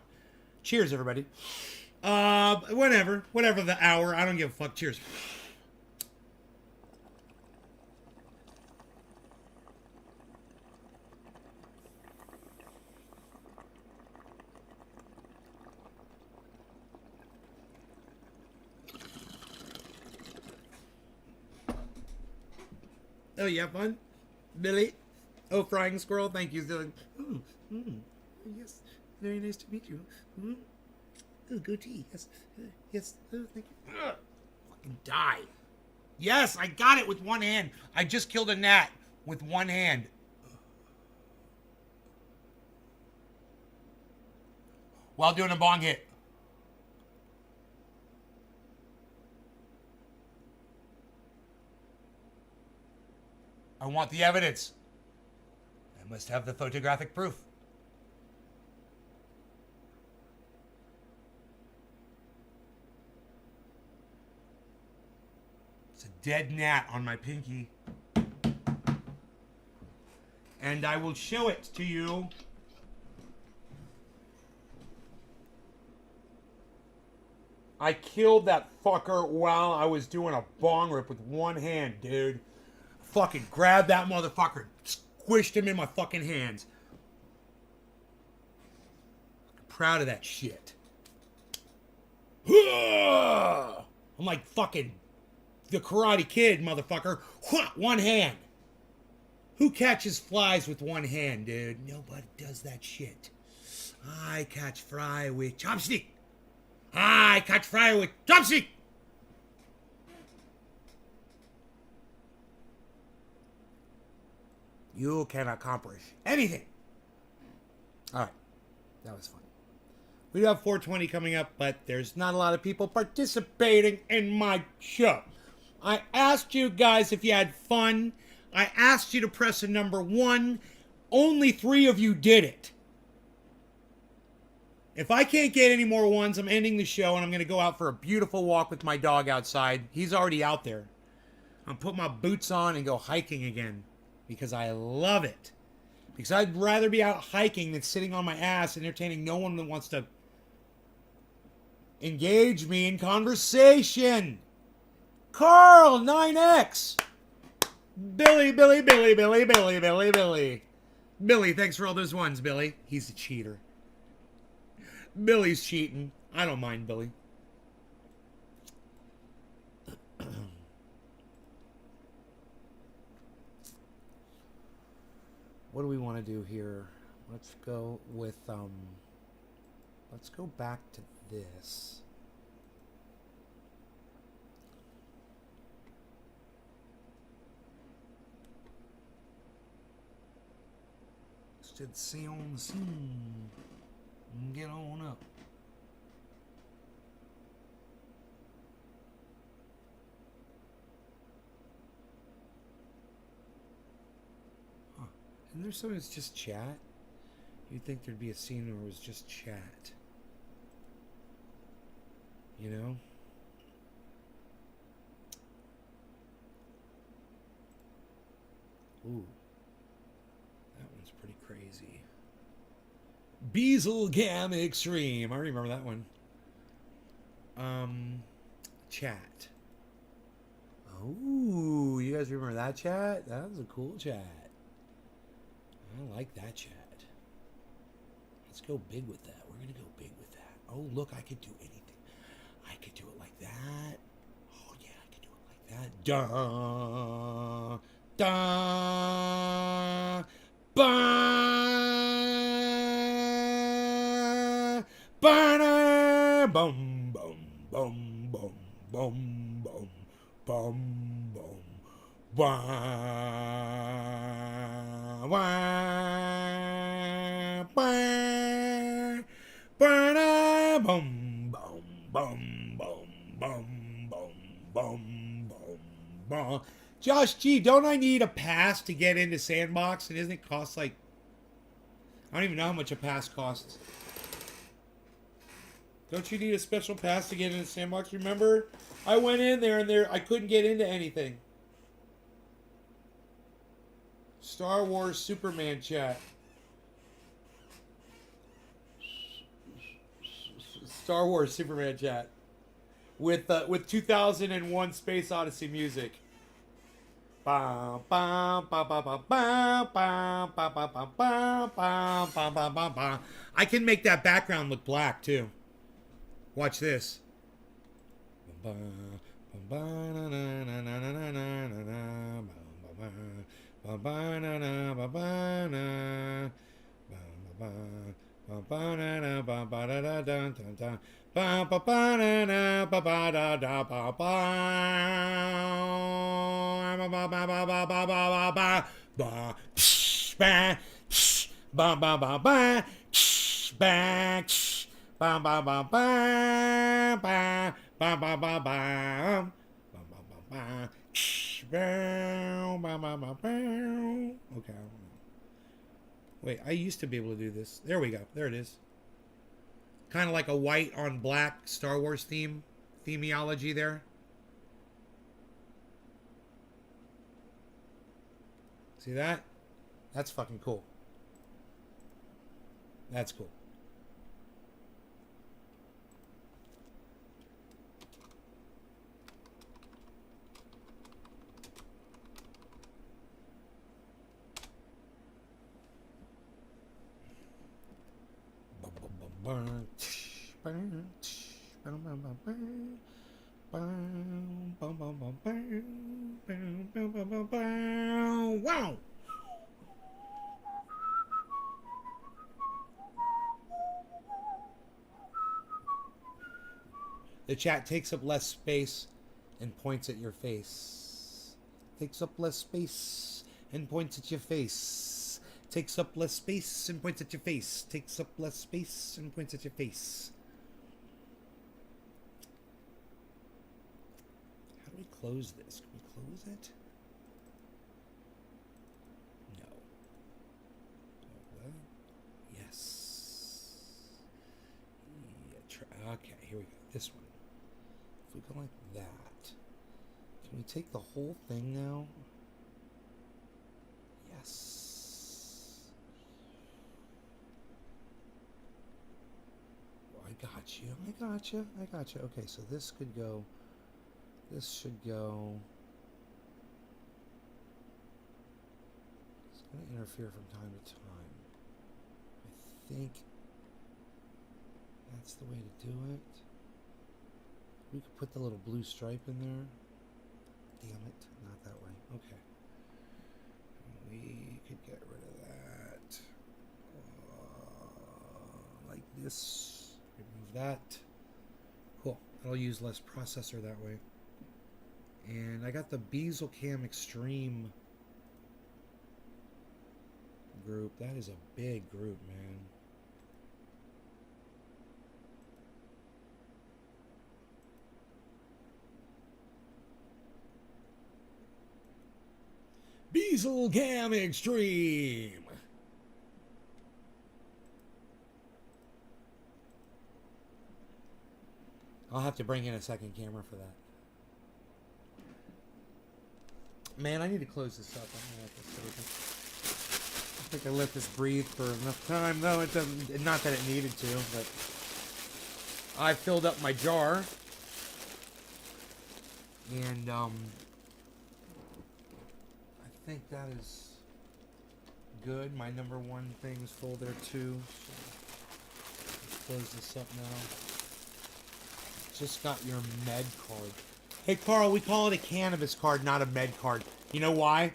Cheers, everybody. Whatever the hour. I don't give a fuck. Cheers. Oh, you have fun? Billy? Oh, frying squirrel, thank you. Yes, very nice to meet you. Oh, goatee, yes. Yes, oh, thank you. Fucking die. Yes, I got it with one hand. I just killed a gnat with one hand. While doing a bong hit. I want the evidence. I must have the photographic proof. It's a dead gnat on my pinky. And I will show it to you. I killed that fucker while I was doing a bong rip with one hand, dude. Fucking grabbed that motherfucker, squished him in my fucking hands. Proud of that shit. I'm like fucking the Karate Kid, motherfucker. One hand. Who catches flies with one hand, dude? Nobody does that shit. I catch fry with chopstick. I catch fry with chopstick. You can accomplish anything. All right. That was fun. We do have 420 coming up, but there's not a lot of people participating in my show. I asked you guys if you had fun. I asked you to press a number 1. Only 3 of you did it. If I can't get any more ones, I'm ending the show and I'm going to go out for a beautiful walk with my dog outside. He's already out there. I'll put my boots on and go hiking again. Because I love it. Because I'd rather be out hiking than sitting on my ass entertaining no one that wants to engage me in conversation. Carl, 9X. Billy. Billy, thanks for all those ones, Billy. He's a cheater. Billy's cheating. I don't mind Billy. What do we want to do here? Let's go with, let's go back to this. Should see on the scene. Get on up. Huh. And there's something that's just chat. You'd think there'd be a scene where it was just chat. You know? Ooh. That one's pretty crazy. Beaselgam Extreme. I remember that one. Chat. Oh, you guys remember that chat? That was a cool chat. I like that chat. Let's go big with that. We're gonna go big with that. Oh, look, I could do anything. I could do it like that. Oh, yeah, I could do it like that. Da, da, ba, ba, da, bum, bum, bum, bum, bum, bum, bum, bum, wah, wah, wah, ba, bum, bum, bum, bum, bum, bum, bum, bum, bum. Josh G, don't I need a pass to get into Sandbox? And isn't it cost like, I don't even know how much a pass costs. Don't you need a special pass to get into Sandbox? Remember? I went in there and I couldn't get into anything. Star Wars Superman chat. Star Wars Superman chat. With 2001 Space Odyssey music. I can make that background look black too. Watch this. Okay. Wait, I used to be able to do this. There we go. There it is. Kind of like a white on black Star Wars themiology there. See that? That's fucking cool. That's cool. Wow. The chat takes up less space and points at your face. Takes up less space and points at your face. Takes up less space and points at your face. Takes up less space and points at your face. How do we close this? Can we close it? No. Yes. Yeah, okay, here we go. This one. If we go like that, can we take the whole thing now? Yes. I got you. I got you. I got you. Okay, so this could go. This should go. It's going to interfere from time to time. think that's the way to do it. We could put the little blue stripe in there. Damn it, not that way. Okay. We could get rid of that. Like this. Remove that. Cool. I'll use less processor that way. And I got the Bezel Cam Extreme group. That is a big group, man. Bezel Cam Extreme. I'll have to bring in a second camera for that. Man, I need to close this up. I'm gonna let this open. I think I let this breathe for enough time. No, it doesn't. Not that it needed to, but I filled up my jar, and I think that is good. My number one thing is full there too. So let's close this up now. Just got your med card. Hey, Carl, we call it a cannabis card, not a med card. You know why?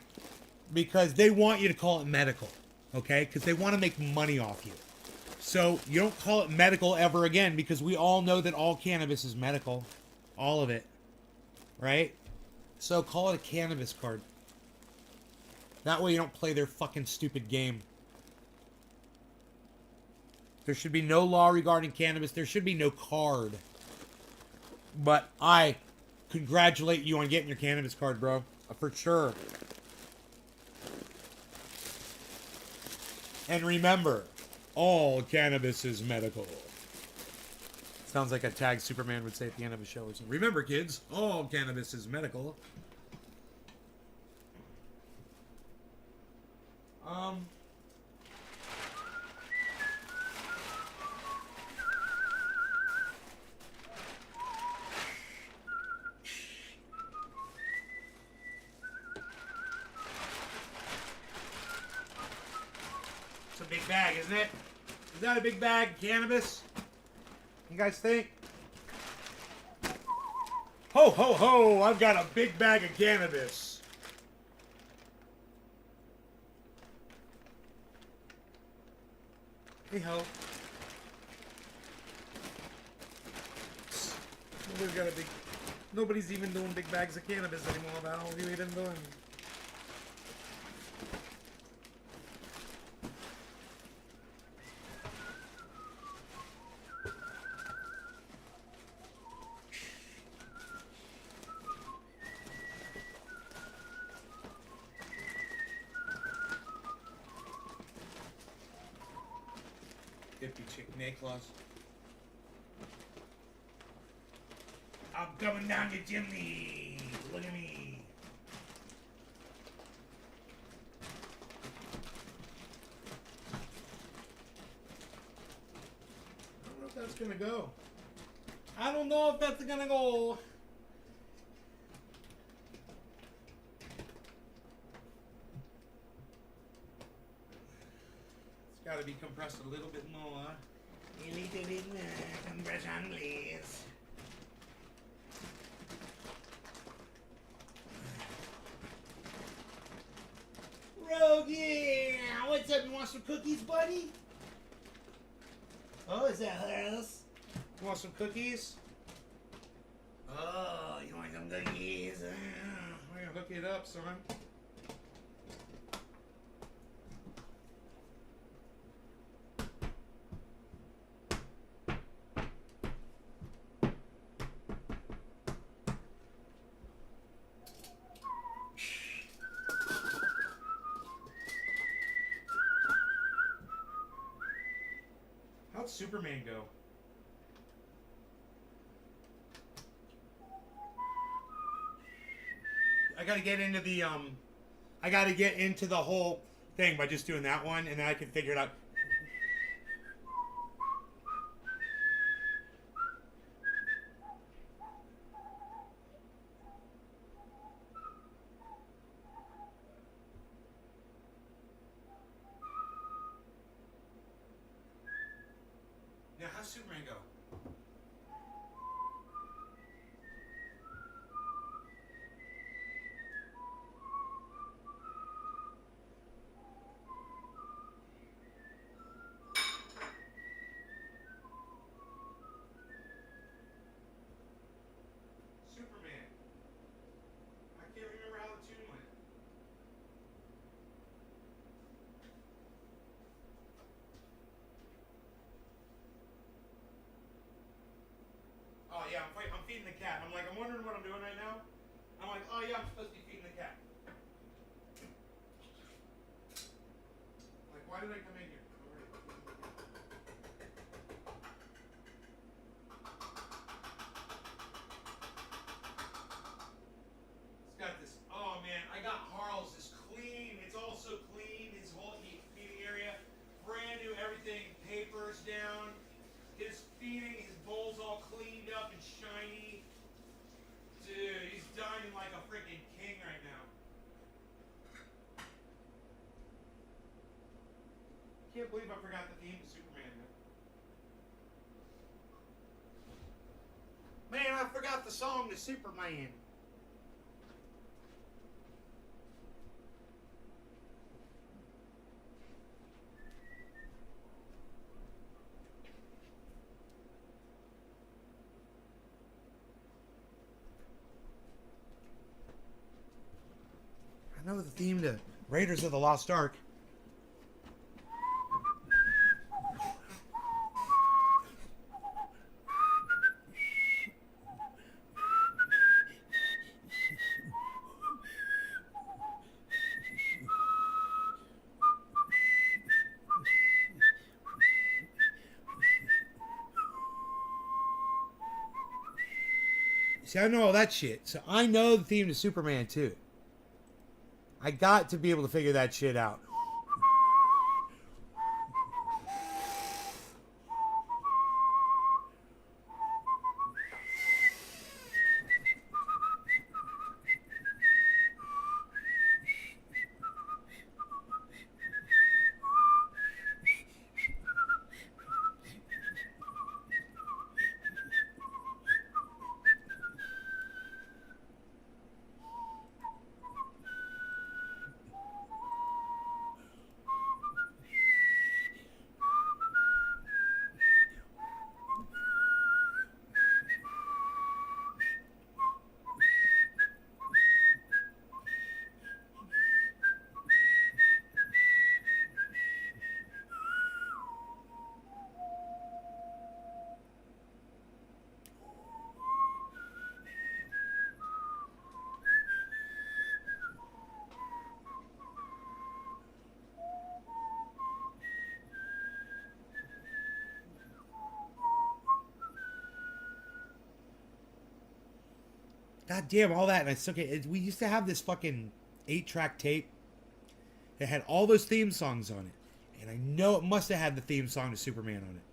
Because they want you to call it medical, okay? Because they want to make money off you. So you don't call it medical ever again, because we all know that all cannabis is medical. All of it. Right? So call it a cannabis card. That way you don't play their fucking stupid game. There should be no law regarding cannabis. There should be no card. But I congratulate you on getting your cannabis card, bro. For sure. And remember, all cannabis is medical. Sounds like a tag Superman would say at the end of a show. Remember, kids, all cannabis is medical. It's a big bag, isn't it? Is that a big bag of cannabis? You guys think? Ho, ho, ho! I've got a big bag of cannabis. Hey ho. Nobody's got a big. Nobody's even doing big bags of cannabis anymore. About what are you even doing? Chicken Claus. I'm coming down your chimney. Look at me. I don't know if that's gonna go. I don't know if that's gonna go. It's gotta be compressed a little bit more. A little bit more compression, please. Rogue, yeah! What's up? You want some cookies, buddy? Oh, is that hers? You want some cookies? Oh, you want some cookies? We're gonna hook it up, son. How'd Superman go? I gotta get into the I gotta get into the whole thing by just doing that one, and then I can figure it out. Superman go? Superman. I can't remember how the tune went. Oh yeah, I'm feeding the cat. I'm wondering what I'm doing right now. I'm like, oh yeah, I'm supposed to be feeding the cat. Like, why did I come in here? It's got this. Oh man, I got Harl's. This clean. It's all so clean. His whole feeding area, brand new. Everything, papers down. His feeding, his bowl's all cleaned up and shiny. Dude, he's dining like a freaking king right now. Can't believe I forgot the theme to Superman, man. Man, I forgot the song to Superman. I know the theme to Raiders of the Lost Ark. See, I know all that shit. So I know the theme to Superman, too. I got to be able to figure that shit out. God damn, all that, and I still can't. We used to have this fucking 8-track tape that had all those theme songs on it. And I know it must have had the theme song to Superman on it.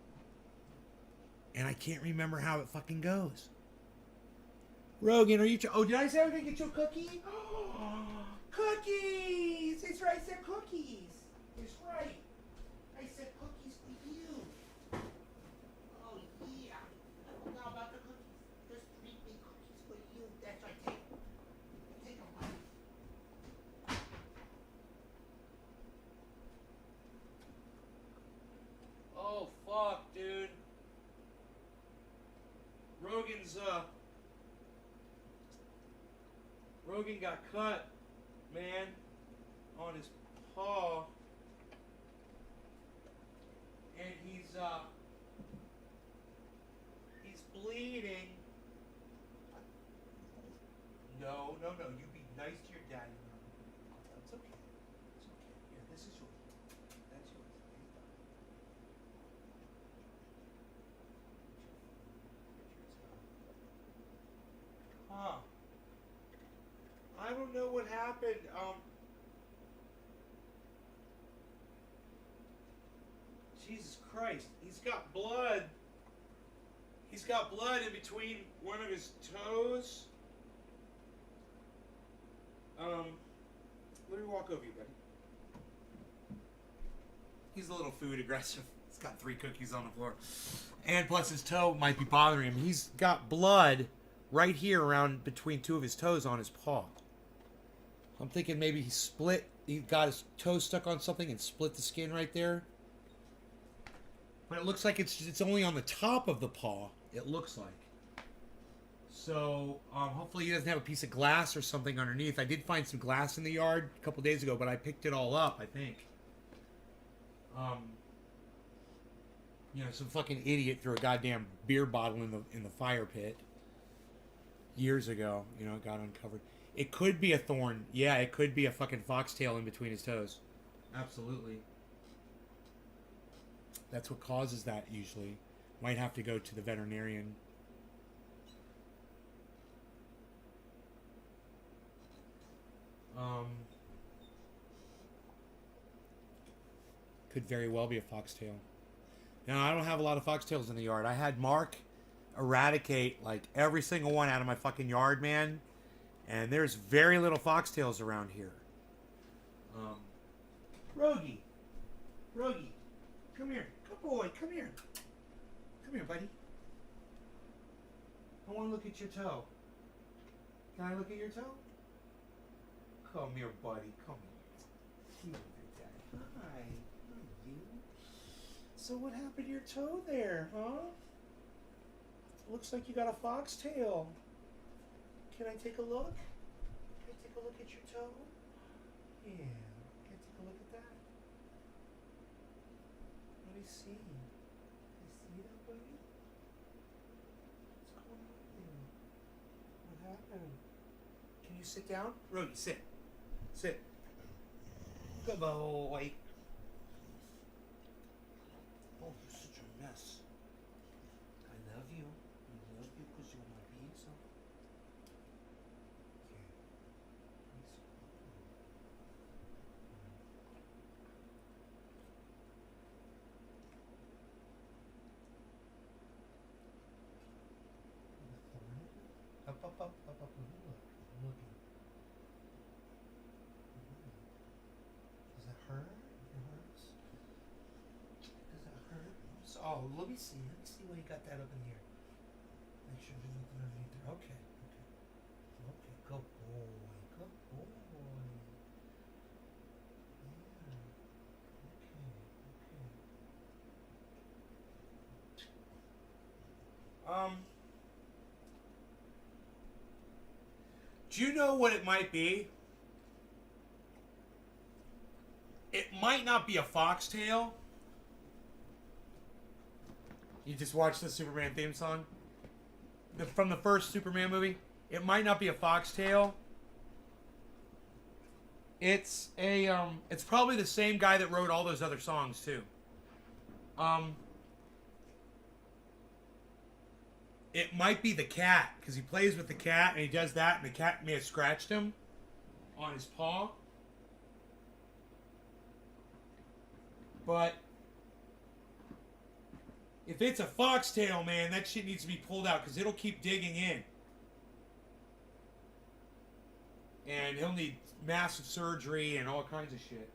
And I can't remember how it fucking goes. Rogan, are you... Oh, did I say I was going to get you a cookie? Oh, cookies! It's right, I said cookies. It's right. I said cookies for you. Oh, yeah. I forgot about the cookies. There's 3 big cookies for you. That's right. Take them. Oh, fuck, dude. Rogan got cut, man, on his paw. And he's bleeding. No, you be nice to your daddy. That's okay. It's okay. Here, this is yours. That's yours. Huh. I don't know what happened. Jesus Christ. He's got blood. He's got blood in between one of his toes. Let me walk over you, buddy. He's a little food aggressive. He's got 3 cookies on the floor. And plus his toe might be bothering him. He's got blood right here around between 2 of his toes on his paw. I'm thinking maybe he got his toe stuck on something and split the skin right there. But it looks like it's only on the top of the paw, it looks like. So, hopefully he doesn't have a piece of glass or something underneath. I did find some glass in the yard a couple days ago, but I picked it all up, I think. You know, some fucking idiot threw a goddamn beer bottle in the fire pit years ago. You know, it got uncovered. It could be a thorn. Yeah, it could be a fucking foxtail in between his toes. Absolutely. That's what causes that usually. Might have to go to the veterinarian. Could very well be a foxtail. Now, I don't have a lot of foxtails in the yard. I had Mark eradicate like every single one out of my fucking yard, man. And there's very little foxtails around here. Rogie, come here. Good boy, come here. Come here, buddy. I want to look at your toe. Can I look at your toe? Come here, buddy. Come here. Look at that. Hi. Hi, you. So what happened to your toe there, huh? Looks like you got a foxtail. Can I take a look? Can I take a look at your toe? Yeah. Can I take a look at that? Let me see. Can I see that, buddy? What's going on there? What happened? Can you sit down? Rody, sit. Sit. Good boy. Oh, you're such a mess. I love you. I love you because you're my pizza. Up. Look. I'm looking. Does that hurt? It hurts? Does that hurt? Oh, let me see. Let me see why you got that up in here. Make sure there's nothing underneath there. Okay. Good boy. Good boy. Yeah. Okay. Do you know what it might be? It might not be a foxtail. You just watched the Superman theme song? From the first Superman movie? It might not be a foxtail. It's it's probably the same guy that wrote all those other songs too. It might be the cat, because he plays with the cat and he does that, and the cat may have scratched him on his paw. But if it's a foxtail, man, that shit needs to be pulled out, because it'll keep digging in. And he'll need massive surgery and all kinds of shit.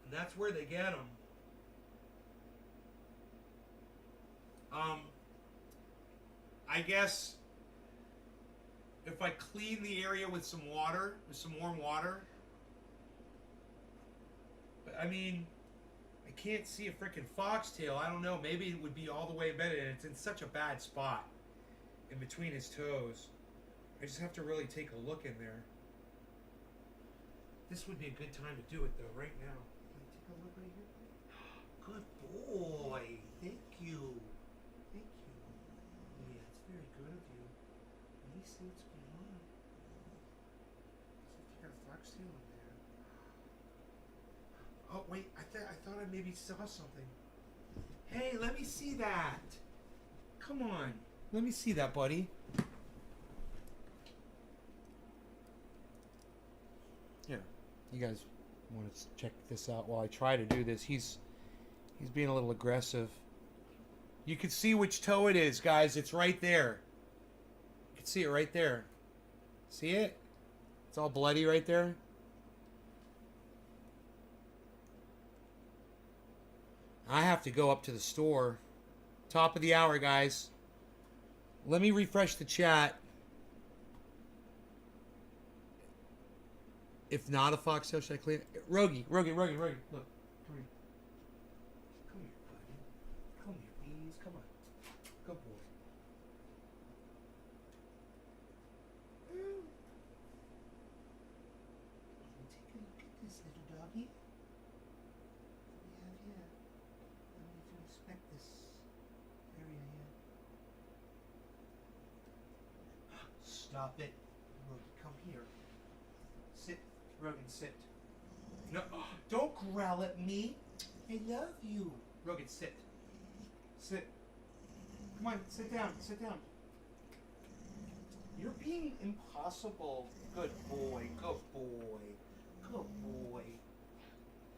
And that's where they get them. I guess if I clean the area with some water, with some warm water. But I mean, I can't see a freaking foxtail. I don't know. Maybe it would be all the way embedded, and it's in such a bad spot in between his toes. I just have to really take a look in there. This would be a good time to do it, though, right now. Can I take a look right here? Good boy. Thank you. Thank you. Yeah, it's very good of you. Let me see what's going on. See if you got a foxtail in there. Oh, wait. I thought I maybe saw something. Hey, let me see that. Come on. Let me see that, buddy. Here. You guys want to check this out while I try to do this. He's being a little aggressive. You can see which toe it is, guys. It's right there. You can see it right there. See it? It's all bloody right there. I have to go up to the store. Top of the hour, guys. Let me refresh the chat. If not a foxtail, should I clean it? Rogie, look. Come here. Come here, buddy. Come here, bees. Come on. Good boy. Take a look at this little doggy. What do we have here? I need to inspect this area here. Stop it. Rogie, come here. Sit. Rogan, sit. No, don't growl at me. I love you. Rogan, sit. Sit. Come on, sit down. Sit down. You're being impossible. Good boy. Good boy. Good boy.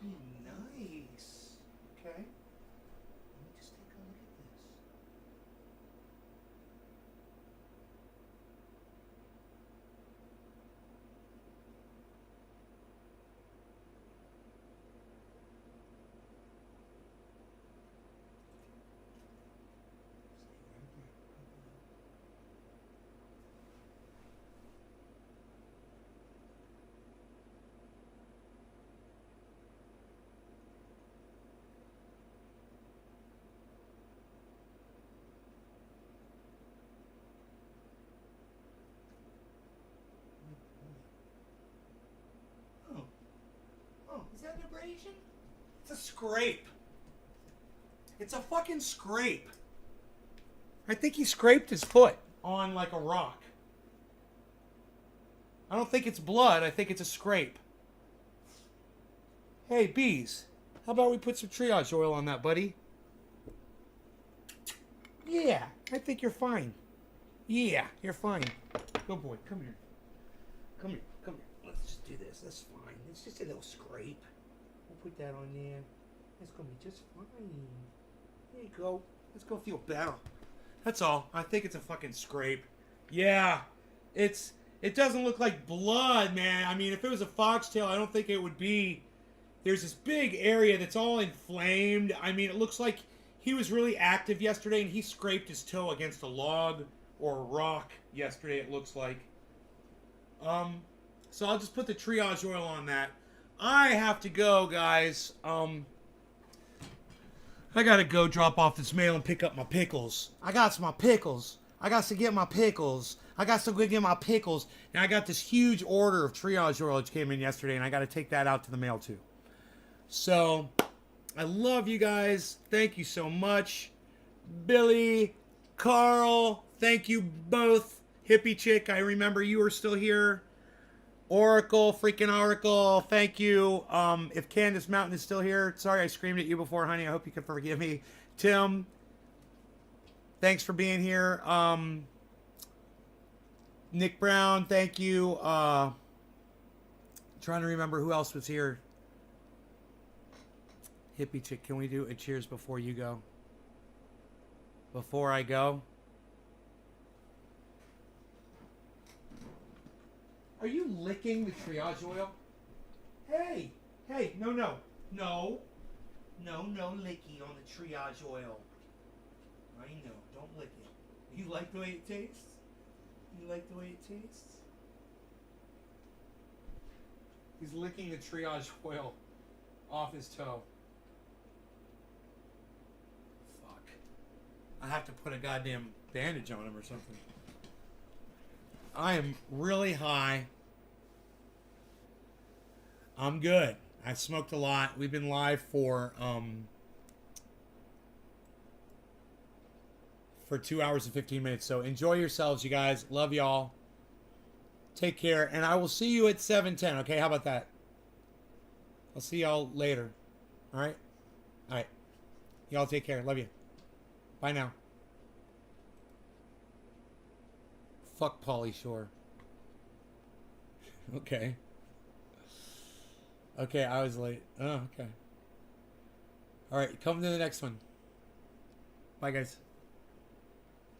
Be nice. Okay? Let me just take a look at this. Oh, is that an abrasion? It's a scrape. It's a fucking scrape. I think he scraped his foot on like a rock. I don't think it's blood. I think it's a scrape. Hey, bees. How about we put some triage oil on that, buddy? Yeah, I think you're fine. Yeah, you're fine. Good boy. Come here. Come here. Come here. Let's just do this. That's fine. It's just a little scrape. We'll put that on there. It's going to be just fine. There you go. Let's go feel better. That's all. I think it's a fucking scrape. Yeah. It doesn't look like blood, man. I mean, if it was a foxtail, I don't think it would be. There's this big area that's all inflamed. I mean, it looks like he was really active yesterday and he scraped his toe against a log or a rock yesterday, it looks like. So I'll just put the triage oil on that. I have to go, guys. I gotta go drop off this mail and pick up my pickles. I got my pickles. I got to get my pickles. I got to go get my pickles. And I got this huge order of triage oil that came in yesterday, and I got to take that out to the mail too. So, I love you guys. Thank you so much. Billy, Carl, thank you both. Hippie Chick, I remember you were still here. Oracle, freaking Oracle, thank you. If Candace Mountain is still here, sorry I screamed at you before, honey. I hope you can forgive me. Tim, thanks for being here. Nick Brown, thank you. Trying to remember who else was here. Hippie Chick, can we do a cheers before you go? Before I go? Are you licking the triage oil? Hey, no licking on the triage oil. I know, don't lick it. You like the way it tastes? You like the way it tastes? He's licking the triage oil off his toe. Fuck. I have to put a goddamn bandage on him or something. I am really high. I'm good. I smoked a lot. We've been live for 2 hours and 15 minutes. So enjoy yourselves, you guys. Love y'all. Take care. And I will see you at 7:10. Okay, how about that? I'll see y'all later. All right? All right. Y'all take care. Love you. Bye now. Fuck Pauly Shore. Okay. Okay, I was late. Oh, okay. All right, come to the next one. Bye, guys.